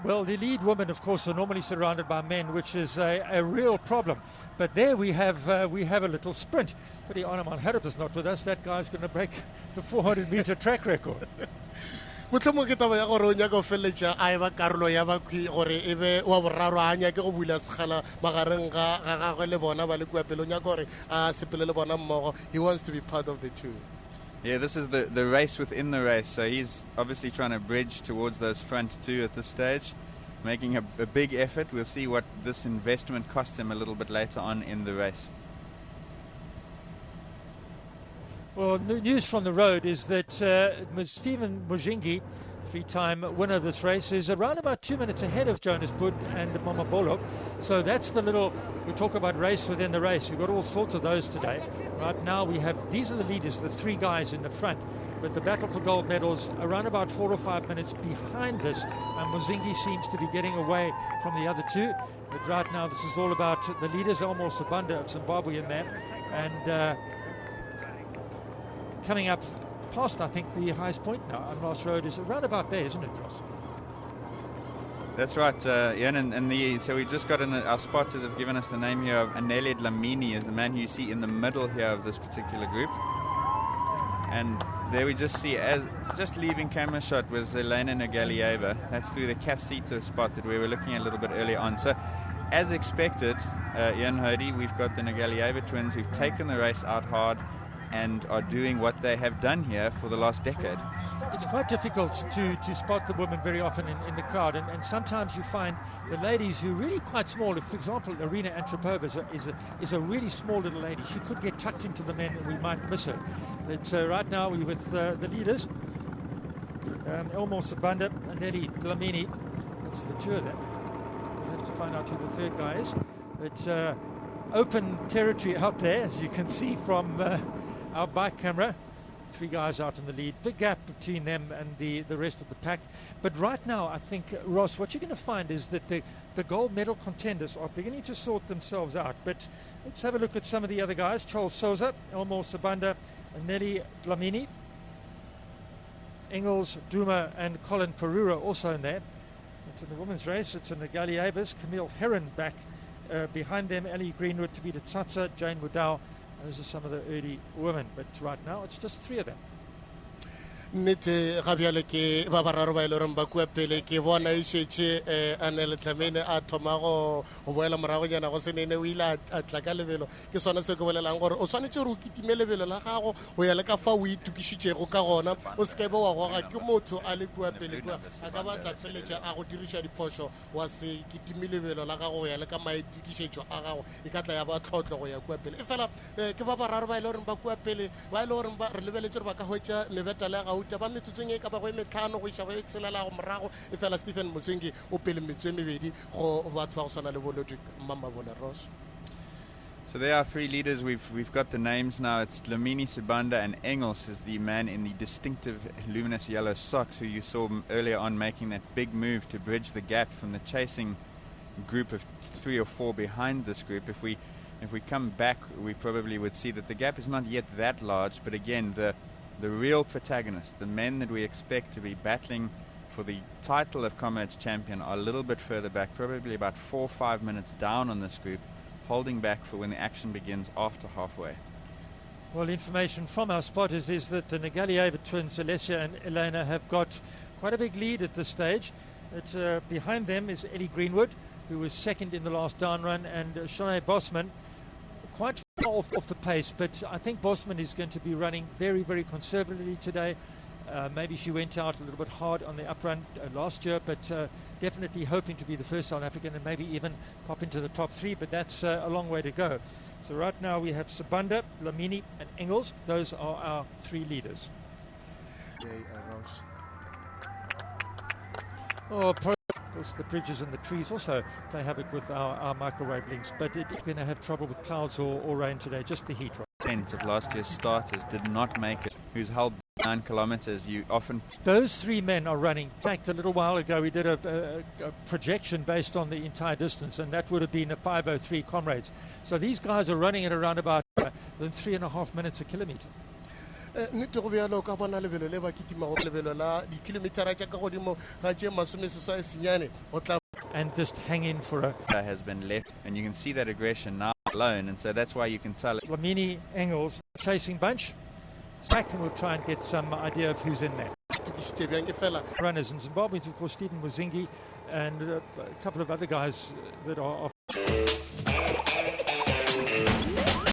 Well, the lead women, of course, are normally surrounded by men, which is a real problem. But there we have a little sprint. But Arnaman Harrop is not with us. That guy's going to break the 400-meter track record. motlhomong ke taba ya gore o nyaka go feleletša a eba karolo ya bakhwi gore e be wa boraro a nyake go bula sekgala magareng ga gagwe le bona ba le kua pele o nyaka gore a sepele le bona mmogo. He wants to be part of the two. Yeah, this is the race within the race, so he's obviously trying to bridge towards those front two at this stage, making a big effort. We'll see what this investment costs him a little bit later on in the race. Well, news from the road is that Stephen Mujingi, three-time winner of this race, is around about 2 minutes ahead of Jonas Bud and Mamabolo. So that's we talk about race within the race. We've got all sorts of those today. Right now these are the leaders, the three guys in the front. But the battle for gold medals around about 4 or 5 minutes behind this. And Mujingi seems to be getting away from the other two. But right now this is all about the leaders, Elmo Sabanda, a Zimbabwean man. And coming up past, I think, the highest point now on Ross Road is around about there, isn't it, Ross? That's right, Ian, and so we've just got our spotters have given us the name here of Anele Dlamini, is the man who you see in the middle here of this particular group. And there we just see, just leaving camera shot, was Elena Nogalieva. That's through the KwaZulu spot that we were looking at a little bit earlier on. So, as expected, Ian Hody, we've got the Nogalieva twins who've taken the race out hard and are doing what they have done here for the last decade. It's quite difficult to spot the women very often in the crowd, and sometimes you find the ladies who are really quite small. If, for example, Irina Antropova is a really small little lady. She could get tucked into the men and we might miss her. But right now we're with the leaders, Elmo Sabanda and Nelly Dlamini. That's the two of them. We'll have to find out who the third guy is. But open territory out there, as you can see from our bike camera. Three guys out in the lead, big gap between them and the rest of the pack. But right now, I think, Ross, what you're going to find is that the gold medal contenders are beginning to sort themselves out. But let's have a look at some of the other guys. Charles Souza, Elmo Sabanda, Nelly Dlamini, Engels, Duma and Colin Perura also in there. It's in the women's race. It's in the Galiabas. Camille Heron back behind them. Ellie Greenwood, Tavita Tsatsa, Jane Woodall. Those are some of the early women, but right now it's just three of them. nnete ga bjale ke ba bararo ba ile reng ba kua pele ke bona e šetše Anele Dlamini a thoma go boela moragonyana go senene o ile a tla ka lebelo ke sona se ke bolelang gore o swanetše gore o kitime lebelo la gago go ya le ka fa o itukišitšego ka gona o sekebe wa goga ke motho a le kua pele kua a ka batla feletša a go diriša diphošo wa se kitime lebelo la gago go ya le ka maitukišetšo a gago e ka tla ya ba tlhotlho go ya kua pele e fela ke ba bararo ba ile reng ba kua pele ba ile gore re lebeletše gore ba ka hwetša lebeta le ga ba metsotsong e ka ba go metlhano go iša go e tshelela go morago e fela Stephen Mujingi o pele metso e mebedi go batho ba go swana le bolodi Mamabona Ross. So there are three leaders. We've got the names now. It's Dlamini, Sabanda and Engels is the man in the distinctive luminous yellow socks who you saw earlier on making that big move to bridge the gap from the chasing group of 3 or 4 behind this group. If we come back, we probably would see that the gap is not yet that large, but again the real protagonists, the men that we expect to be battling for the title of Comrades Champion, are a little bit further back, probably about 4 or 5 minutes down on this group, holding back for when the action begins after halfway. Well, information from our spotters is that the Nogalieva twins, Alessia and Elena, have got quite a big lead at this stage. It's, behind them is Ellie Greenwood, who was second in the last down run, and Shanae Bosman, quite far off the pace, but I think Bosman is going to be running very, very conservatively today. Maybe she went out a little bit hard on the up run last year, but definitely hoping to be the first South African and maybe even pop into the top 3, but that's a long way to go. So right now we have Sabanda, Dlamini and Engels. Those are our 3 leaders. Oh, of course, the bridges and the trees also play havoc with our microwave links, but it's going to have trouble with clouds or rain today, just the heat. Of last year's starters did not make it, who's held 9 kilometers. You often... Those 3 men are running. In fact, a little while ago we did a projection based on the entire distance, and that would have been a 5:03 Comrades. So these guys are running at around about 3.5 minutes a kilometre. nnete go bjalo ka bona lebelo le ba kitima go lebelo la dikilometera tša ka godimo ga tše masomeseswai senyane go tla and just hang in for a... has been left, and you can see that aggression now alone, and so that's why you can tell. Lamini, Engels, chasing bunch. Back, and we'll try and get some idea of who's in there. Runners in Zimbabwe, of course, Stephen Muzingi and a couple of other guys that are off.